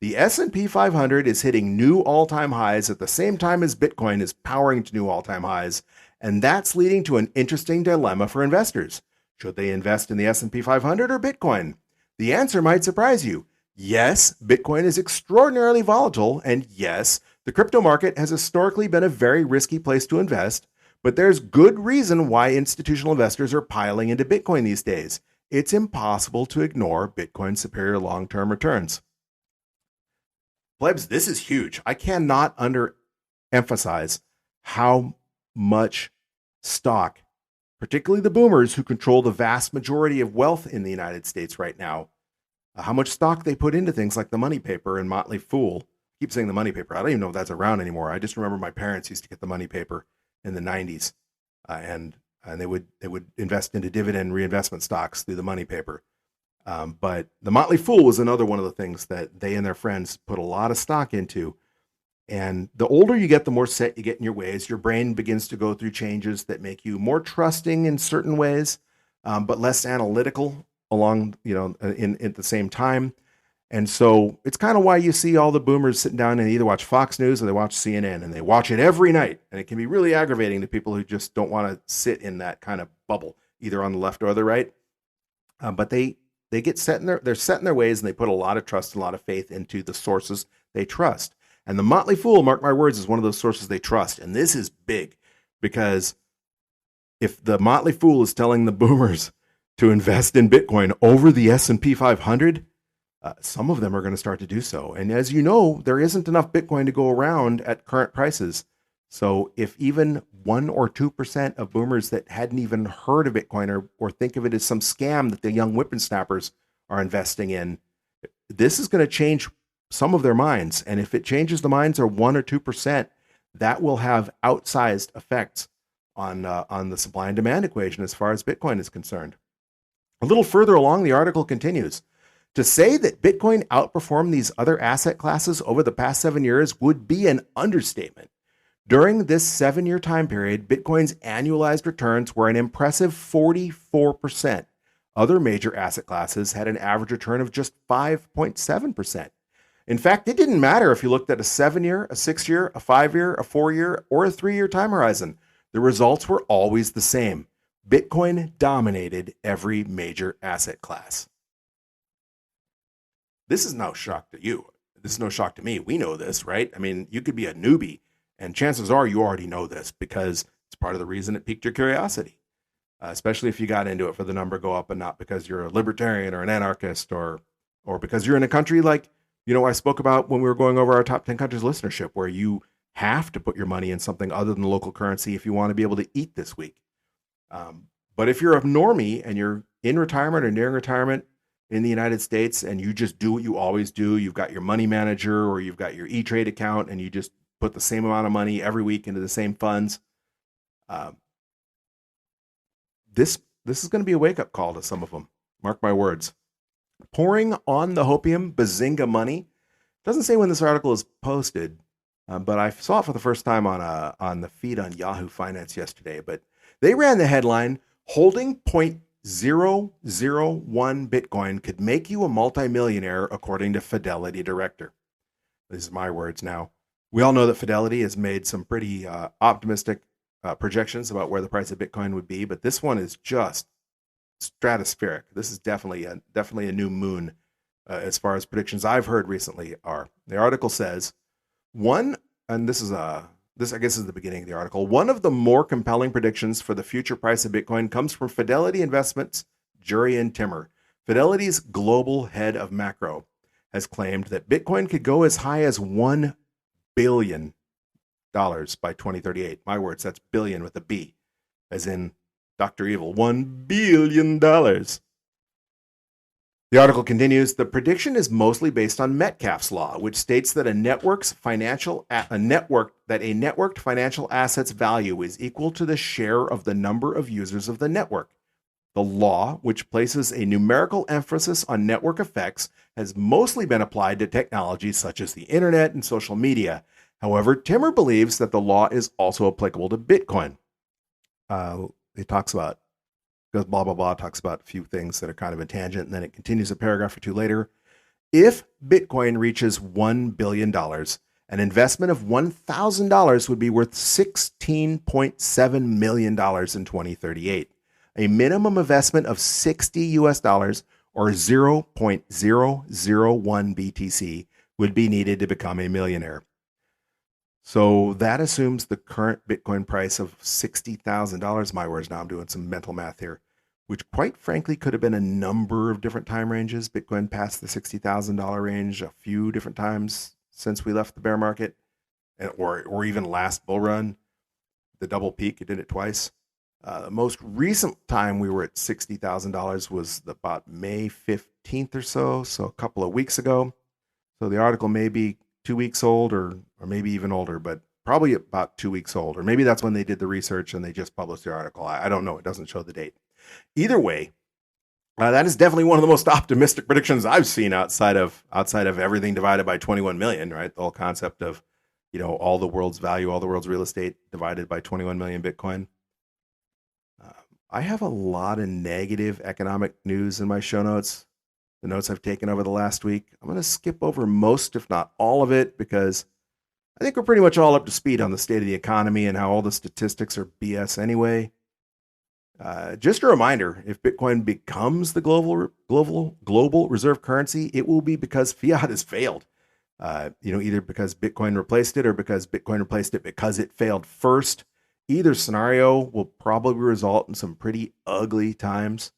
The S&P 500 is hitting new all-time highs at the same time as Bitcoin is powering to new all-time highs, and that's leading to an interesting dilemma for investors. Should they invest in the S&P 500 or Bitcoin? The answer might surprise you. Yes, Bitcoin is extraordinarily volatile, and yes, the crypto market has historically been a very risky place to invest, but there's good reason why institutional investors are piling into Bitcoin these days. It's impossible to ignore Bitcoin's superior long-term returns. Plebs, this is huge. I cannot underemphasize how much stock, particularly the boomers who control the vast majority of wealth in the United States right now, how much stock they put into things like the money paper and Motley Fool. I keep saying the money paper. I don't even know if that's around anymore. I just remember my parents used to get the money paper in the 90s, and they would invest into dividend reinvestment stocks through the money paper. But the Motley Fool was another one of the things that they and their friends put a lot of stock into. And the older you get, the more set you get in your ways. Your brain begins to go through changes that make you more trusting in certain ways, but less analytical along, in at the same time. And so it's kind of why you see all the boomers sitting down and either watch Fox News or they watch CNN, and they watch it every night. And it can be really aggravating to people who just don't want to sit in that kind of bubble, either on the left or the right. But they get they're set in their ways, and they put a lot of trust and a lot of faith into the sources they trust. And the Motley Fool, mark my words, is one of those sources they trust. And this is big, because if the Motley Fool is telling the boomers to invest in Bitcoin over the S&P 500, some of them are going to start to do so. And as you know, there isn't enough Bitcoin to go around at current prices. So if even 1 or 2% of boomers that hadn't even heard of Bitcoin or think of it as some scam that the young whippersnappers are investing in, this is going to change some of their minds. And if it changes the minds of 1 or 2%, that will have outsized effects on the supply and demand equation as far as Bitcoin is concerned. A little further along, the article continues. To say that Bitcoin outperformed these other asset classes over the past 7 years would be an understatement. During this 7-year time period, Bitcoin's annualized returns were an impressive 44%. Other major asset classes had an average return of just 5.7%. In fact, it didn't matter if you looked at a 7-year, a 6-year, a 5-year, a 4-year, or a 3-year time horizon. The results were always the same. Bitcoin dominated every major asset class. This is no shock to you. This is no shock to me. We know this, right? I mean, you could be a newbie, and chances are you already know this, because it's part of the reason it piqued your curiosity, especially if you got into it for the number go up and not because you're a libertarian or an anarchist or because you're in a country like, I spoke about when we were going over our top 10 countries listenership, where you have to put your money in something other than the local currency if you want to be able to eat this week. But if you're a normie and you're in retirement or nearing retirement in the United States, and you just do what you always do, you've got your money manager or you've got your E-Trade account, and you just put the same amount of money every week into the same funds, this is going to be a wake-up call to some of them. Mark my words. Pouring on the hopium, bazinga money. Doesn't say when this article is posted, but I saw it for the first time on the feed on Yahoo Finance yesterday. But they ran the headline, "Holding 0.001 Bitcoin could make you a multimillionaire, according to Fidelity Director." This is my words now. We all know that Fidelity has made some pretty optimistic projections about where the price of Bitcoin would be, but this one is just stratospheric. This is definitely a new moon as far as predictions I've heard recently are. The article says, I guess is the beginning of the article. One of the more compelling predictions for the future price of Bitcoin comes from Fidelity Investments' Jurian Timmer. Fidelity's global head of macro has claimed that Bitcoin could go as high as $1 billion by 2038. My words, that's billion with a B, as in Dr. Evil. $1 billion. The article continues, the prediction is mostly based on Metcalfe's law, which states that a networked financial asset's value is equal to the share of the number of users of the network. The law, which places a numerical emphasis on network effects, has mostly been applied to technologies such as the internet and social media. However, Timmer believes that the law is also applicable to Bitcoin. It talks about, goes blah, blah, blah, talks about a few things that are kind of a tangent, and then it continues a paragraph or two later. If Bitcoin reaches $1 billion, an investment of $1,000 would be worth $16.7 million in 2038. A minimum investment of $60 or 0.001 BTC would be needed to become a millionaire. So that assumes the current Bitcoin price of $60,000. My words, now I'm doing some mental math here, which quite frankly could have been a number of different time ranges. Bitcoin passed the $60,000 range a few different times since we left the bear market, or even last bull run, the double peak. It did it twice. The most recent time we were at $60,000 was about May 15th or so a couple of weeks ago. So the article may be 2 weeks old or maybe even older, but probably about 2 weeks old. Or maybe that's when they did the research and they just published the article. I don't know. It doesn't show the date. Either way, that is definitely one of the most optimistic predictions I've seen outside of everything divided by 21 million, right? The whole concept of, all the world's value, all the world's real estate divided by 21 million Bitcoin. I have a lot of negative economic news in my show notes, the notes I've taken over the last week. I'm going to skip over most, if not all of it, because I think we're pretty much all up to speed on the state of the economy and how all the statistics are BS anyway. Just a reminder, if Bitcoin becomes the global reserve currency, it will be because fiat has failed. Either because Bitcoin replaced it or because Bitcoin replaced it because it failed first. Either scenario will probably result in some pretty ugly times.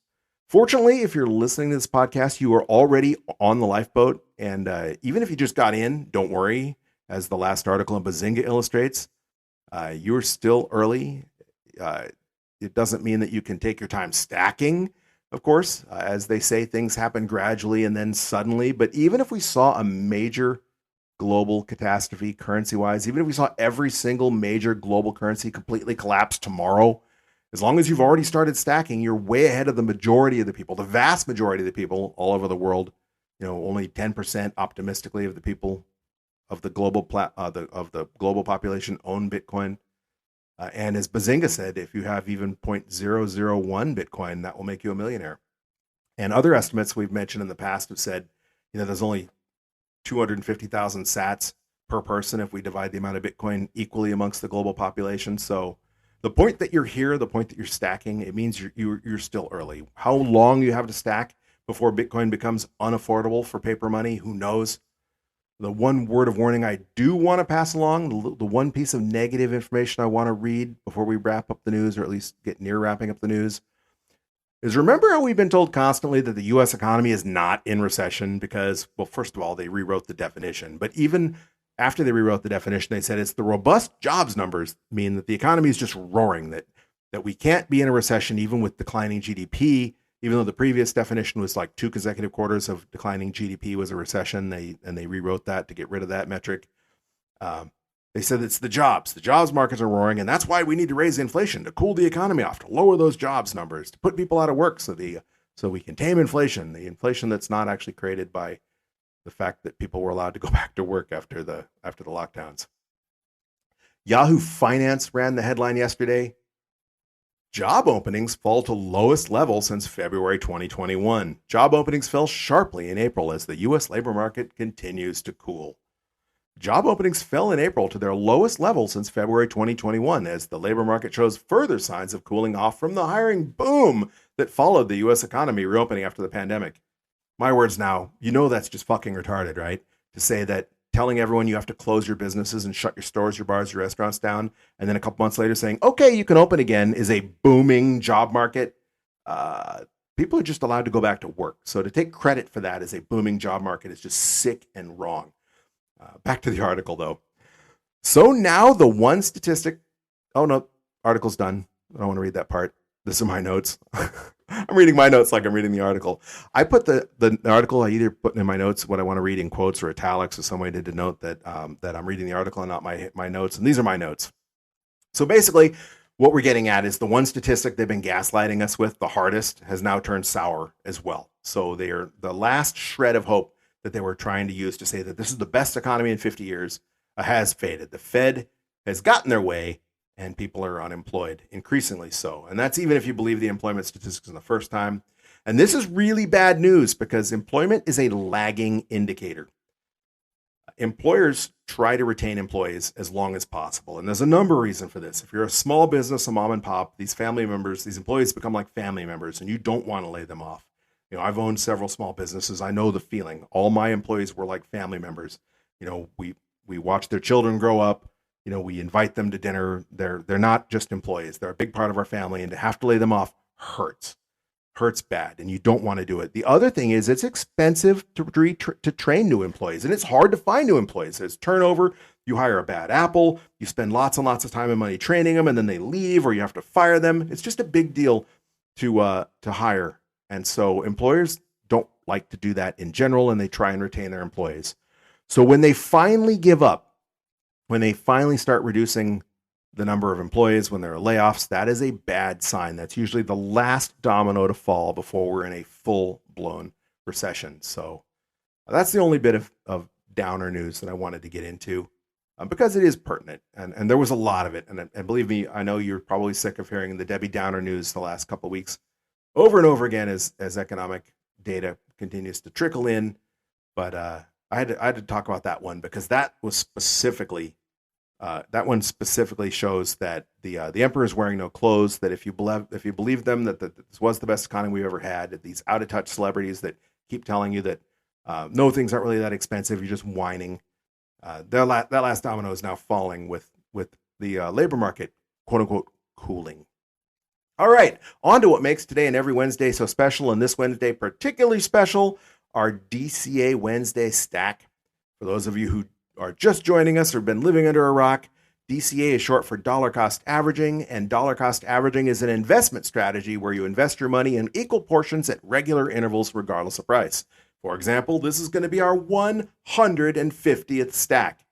Fortunately, if you're listening to this podcast, you are already on the lifeboat. And even if you just got in, don't worry. As the last article in Bazinga illustrates, you're still early. It doesn't mean that you can take your time stacking, of course. As they say, things happen gradually and then suddenly. But even if we saw a major global catastrophe currency-wise, even if we saw every single major global currency completely collapse tomorrow, as long as you've already started stacking, you're way ahead of the majority of the people, the vast majority of the people all over the world. Only 10% optimistically of the people of the global population own Bitcoin. And as Bazinga said, if you have even 0.001 Bitcoin, that will make you a millionaire. And other estimates we've mentioned in the past have said, there's only 250,000 sats per person if we divide the amount of Bitcoin equally amongst the global population. So the point that you're here, the point that you're stacking, it means you're still early. How long you have to stack before Bitcoin becomes unaffordable for paper money, who knows? The one word of warning I do want to pass along, the one piece of negative information I want to read before we wrap up the news, or at least get near wrapping up the news, is remember how we've been told constantly that the U.S. economy is not in recession because, well, first of all, they rewrote the definition. But even after they rewrote the definition, they said it's the robust jobs numbers mean that the economy is just roaring, that we can't be in a recession even with declining GDP, even though the previous definition was like 2 consecutive quarters of declining GDP was a recession. They rewrote that to get rid of that metric. They said it's the jobs. The jobs markets are roaring, and that's why we need to raise inflation, to cool the economy off, to lower those jobs numbers, to put people out of work so we can tame inflation, the inflation that's not actually created by the fact that people were allowed to go back to work after the lockdowns. Yahoo Finance ran the headline yesterday. Job openings fall to lowest level since February 2021. Job openings fell sharply in April as the U.S. labor market continues to cool. Job openings fell in April to their lowest level since February 2021 as the labor market shows further signs of cooling off from the hiring boom that followed the U.S. economy reopening after the pandemic. My words now, that's just fucking retarded, right? To say that telling everyone you have to close your businesses and shut your stores, your bars, your restaurants down, and then a couple months later saying, okay, you can open again is a booming job market. People are just allowed to go back to work. So to take credit for that as a booming job market is just sick and wrong. Back to the article, though. So now the one statistic... Oh, no, article's done. I don't want to read that part. This are my notes. I'm reading my notes like I'm reading the article. I put the article, I either put in my notes what I want to read in quotes or italics or some way to denote that I'm reading the article and not my notes. And these are my notes. So basically, what we're getting at is the one statistic they've been gaslighting us with the hardest has now turned sour as well. So they're the last shred of hope that they were trying to use to say that this is the best economy in 50 years has faded. The Fed has gotten their way and people are unemployed, increasingly so. And that's even if you believe the employment statistics in the first time. And this is really bad news because employment is a lagging indicator. Employers try to retain employees as long as possible. And there's a number of reasons for this. If you're a small business, a mom and pop, these family members, these employees become like family members and you don't want to lay them off. I've owned several small businesses. I know the feeling. All my employees were like family members. We watch their children grow up. We invite them to dinner. They're not just employees. They're a big part of our family. And to have to lay them off hurts. hurts bad, and you don't want to do it. The other thing is it's expensive to train new employees, and it's hard to find new employees. There's turnover. You hire a bad apple, you spend lots and lots of time and money training them, and then they leave, or you have to fire them. It's just a big deal to hire. And so employers don't like to do that in general, and they try and retain their employees. So when they finally give up, when they finally start reducing the number of employees, when there are layoffs, that is a bad sign. That's usually the last domino to fall before we're in a full-blown recession. So that's the only bit of downer news that I wanted to get into, because it is pertinent, and there was a lot of it. And believe me, I know you're probably sick of hearing the Debbie Downer news the last couple of weeks over and over again as economic data continues to trickle in. But I had to talk about that one, because that was specifically that one specifically shows that the emperor is wearing no clothes. That if you believe them that this was the best economy we've ever had, these out of touch celebrities that keep telling you that no, things aren't really that expensive, you're just whining. That last domino is now falling with the labor market, quote unquote, cooling. All right, on to what makes today and every Wednesday so special, and this Wednesday particularly special, our DCA Wednesday stack. For those of you who are just joining us or been living under a rock, DCA is short for dollar cost averaging, and dollar cost averaging is an investment strategy where you invest your money in equal portions at regular intervals regardless of price. For example, this is going to be our 150th stack.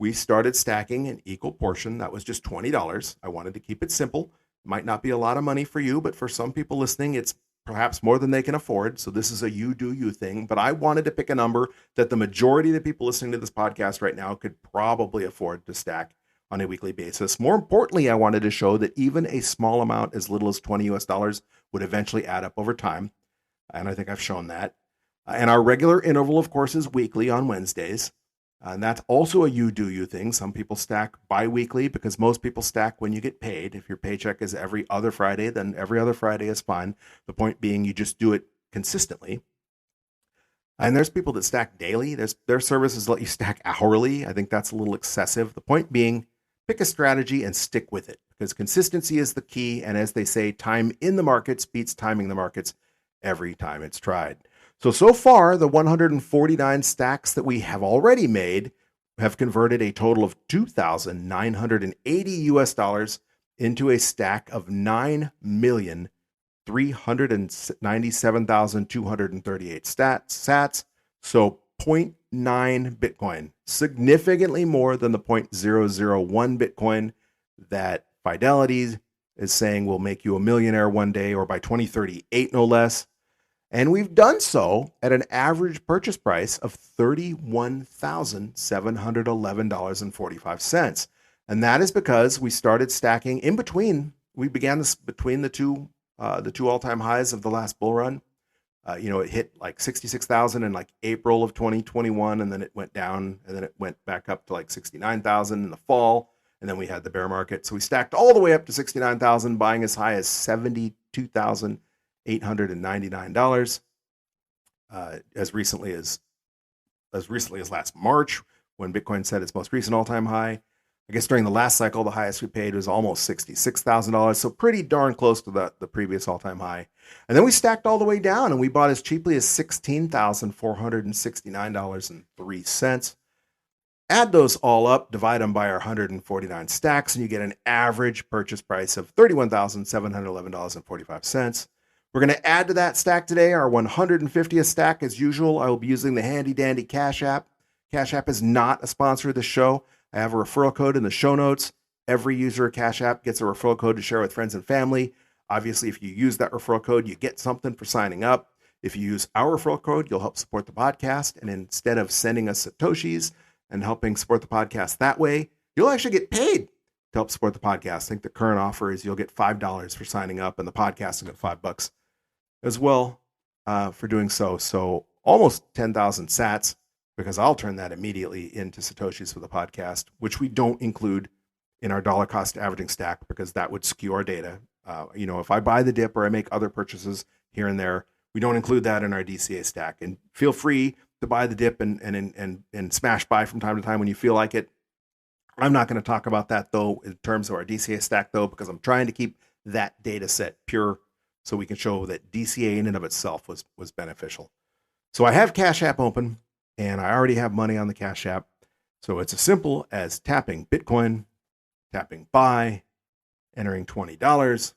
We started stacking an equal portion. That was just $20. I wanted to keep it simple. Might not be a lot of money for you, but for some people listening, it's perhaps more than they can afford. So this is a you do you thing. But I wanted to pick a number that the majority of the people listening to this podcast right now could probably afford to stack on a weekly basis. More importantly, I wanted to show that even a small amount, as little as $20 would eventually add up over time. And I think I've shown that. And our regular interval, of course, is weekly on Wednesdays. And that's also a you do you thing. Some people stack bi-weekly because most people stack when you get paid. If your paycheck is every other Friday, then every other Friday is fine. The point being, you just do it consistently. And there's people that stack daily. Their services let you stack hourly. I think that's a little excessive. The point being, pick a strategy and stick with it, because consistency is the key. And as they say, time in the markets beats timing the markets every time it's tried. So far, the 149 stacks that we have already made have converted a total of $2,980 into a stack of 9,397,238 sats. So 0.9 Bitcoin, significantly more than the 0.001 Bitcoin that Fidelity is saying will make you a millionaire one day, or by 2038, no less. And we've done so at an average purchase price of $31,711.45. And that is because we started stacking in between. We began this between the two all-time highs of the last bull run. It hit like 66,000 in like April of 2021, and then it went down, and then it went back up to like 69,000 in the fall, and then we had the bear market. So we stacked all the way up to 69,000, buying as high as $72,899 as recently as last March, when Bitcoin set its most recent all-time high. I guess during the last cycle, the highest we paid was almost $66,000, so pretty darn close to the previous all-time high. And then we stacked all the way down, and we bought as cheaply as $16,469.03. Add those all up, divide them by our 149 stacks, and you get an average purchase price of $31,711.45. We're going to add to that stack today our 150th stack. As usual, I will be using the handy-dandy Cash App. Cash App is not a sponsor of the show. I have a referral code in the show notes. Every user of Cash App gets a referral code to share with friends and family. Obviously, if you use that referral code, you get something for signing up. If you use our referral code, you'll help support the podcast. And instead of sending us Satoshis and helping support the podcast that way, you'll actually get paid to help support the podcast. I think the current offer is you'll get $5 for signing up, and the podcast will get $5 as well for doing so. So almost 10,000 sats, because I'll turn that immediately into Satoshis for the podcast, which we don't include in our dollar cost averaging stack, because that would skew our data. If I buy the dip or I make other purchases here and there, we don't include that in our DCA stack. And feel free to buy the dip and smash buy from time to time when you feel like it. I'm not going to talk about that, though, in terms of our DCA stack, though, because I'm trying to keep that data set pure so we can show that DCA in and of itself was beneficial. So I have Cash App open, and I already have money on the Cash App. So it's as simple as tapping Bitcoin, tapping buy, entering $20,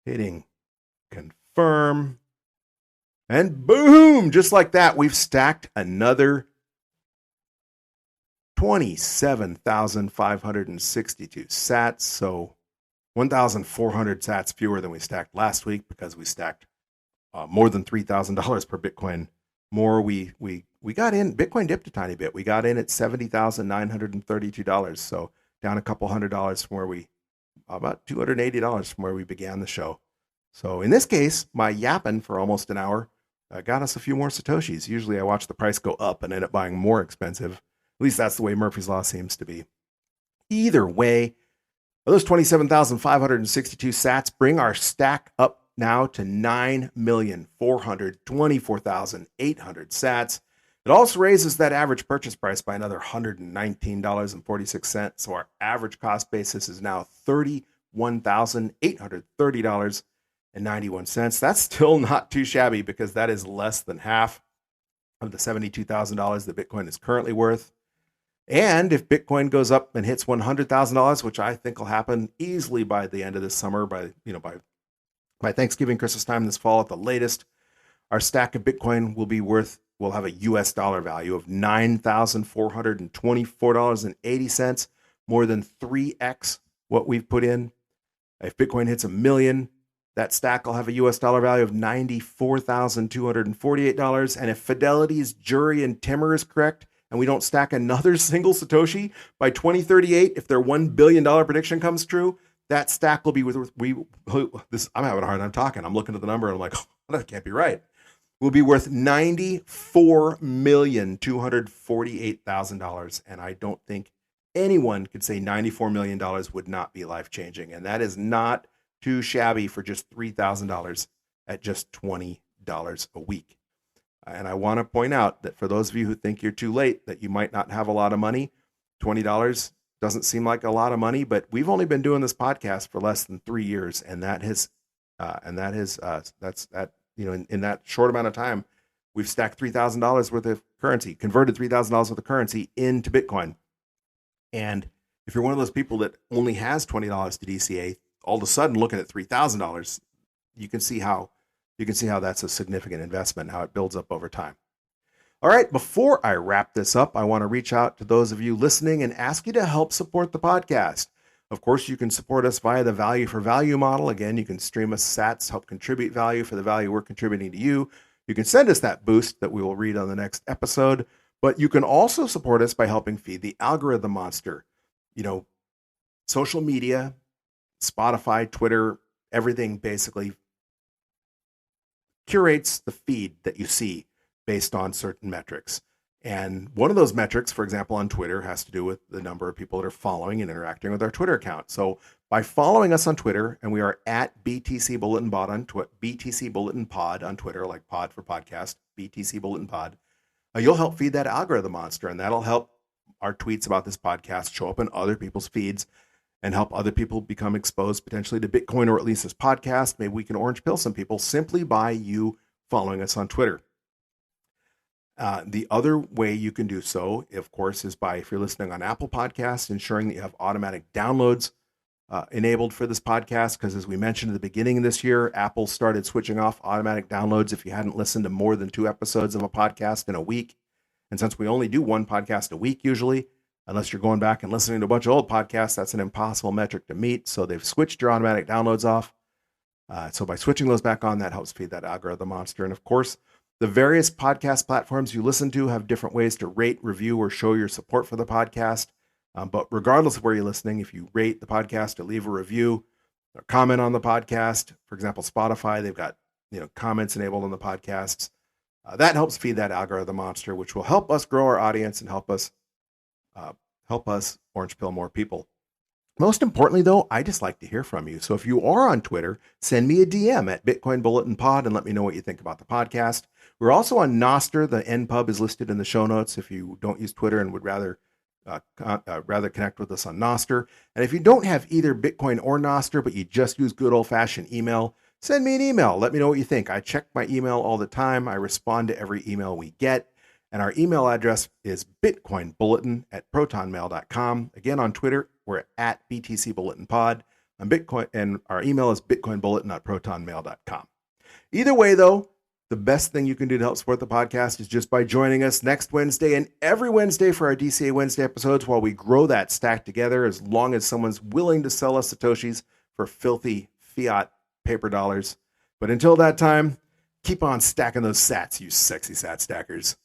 hitting confirm, and boom, just like that, we've stacked another 27,562 sats. So 1,400 sats fewer than we stacked last week because we stacked more than $3,000 per Bitcoin. More, we got in. Bitcoin dipped a tiny bit. We got in at $70,932. So down a couple $100 from where we, about $280 from where we began the show. So in this case, my yapping for almost an hour got us a few more Satoshis. Usually I watch the price go up and end up buying more expensive. At least that's the way Murphy's Law seems to be. Either way, those 27,562 sats bring our stack up now to 9,424,800 sats. It also raises that average purchase price by another $119.46. So our average cost basis is now $31,830.91. That's still not too shabby because that is less than half of the $72,000 that Bitcoin is currently worth. And if Bitcoin goes up and hits $100,000, which I think will happen easily by the end of this summer, by Thanksgiving, Christmas time this fall at the latest, our stack of Bitcoin will have a US dollar value of $9,424.80, more than 3x what we've put in. If Bitcoin hits $1 million, that stack will have a US dollar value of $94,248. And if Fidelity's Jury and Timmer is correct, and we don't stack another single Satoshi by 2038, if their $1 billion prediction comes true, that stack will be I'm having a hard time talking. I'm looking at the number and I'm like, oh, that can't be right. Will be worth $94,248,000. And I don't think anyone could say $94 million would not be life-changing. And that is not too shabby for just $3,000 at just $20 a week. And I want to point out that for those of you who think you're too late, that you might not have a lot of money, $20 doesn't seem like a lot of money, but we've only been doing this podcast for less than 3 years. And in that short amount of time, we've stacked $3,000 worth of currency, converted $3,000 worth of currency into Bitcoin. And if you're one of those people that only has $20 to DCA, all of a sudden looking at $3,000, you can see how that's a significant investment, how it builds up over time. All right, before I wrap this up, I want to reach out to those of you listening and ask you to help support the podcast. Of course, you can support us via the value for value model. Again, you can stream us sats, help contribute value for the value we're contributing to you. You can send us that boost that we will read on the next episode, but you can also support us by helping feed the algorithm monster. Social media, Spotify, Twitter, everything basically curates the feed that you see based on certain metrics. And one of those metrics, for example, on Twitter has to do with the number of people that are following and interacting with our Twitter account. So by following us on Twitter, and we are at BTC Bulletin Pod BTC Bulletin Pod on Twitter, like pod for podcast, BTC Bulletin Pod, you'll help feed that algorithm monster, and that'll help our tweets about this podcast show up in other people's feeds and help other people become exposed potentially to Bitcoin, or at least this podcast. Maybe we can orange pill some people simply by you following us on Twitter. The other way you can do so, of course, is by, if you're listening on Apple Podcasts, ensuring that you have automatic downloads enabled for this podcast. Because as we mentioned at the beginning of this year, Apple started switching off automatic downloads if you hadn't listened to more than 2 episodes of a podcast in a week. And since we only do 1 podcast a week usually, unless you're going back and listening to a bunch of old podcasts, that's an impossible metric to meet. So they've switched your automatic downloads off. So by switching those back on, that helps feed that algorithm monster. And of course, the various podcast platforms you listen to have different ways to rate, review, or show your support for the podcast. But regardless of where you're listening, if you rate the podcast or leave a review or comment on the podcast, for example, Spotify, they've got comments enabled on the podcasts. That helps feed that algorithm monster, which will help us grow our audience and help us orange pill more people. Most importantly, though, I just like to hear from you. So if you are on Twitter, send me a DM at Bitcoin Bulletin Pod and let me know what you think about the podcast. We're also on Nostr. The NPub is listed in the show notes if you don't use Twitter and would rather rather connect with us on Nostr. And if you don't have either Bitcoin or Nostr, but you just use good old-fashioned email, send me an email. Let me know what you think. I check my email all the time. I respond to every email we get. And our email address is bitcoinbulletin@protonmail.com. Again, on Twitter, we're at BTC Bulletin Pod. On Bitcoin, and our email is bitcoinbulletin@protonmail.com. Either way, though, the best thing you can do to help support the podcast is just by joining us next Wednesday and every Wednesday for our DCA Wednesday episodes while we grow that stack together, as long as someone's willing to sell us Satoshis for filthy fiat paper dollars. But until that time, keep on stacking those sats, you sexy sat stackers.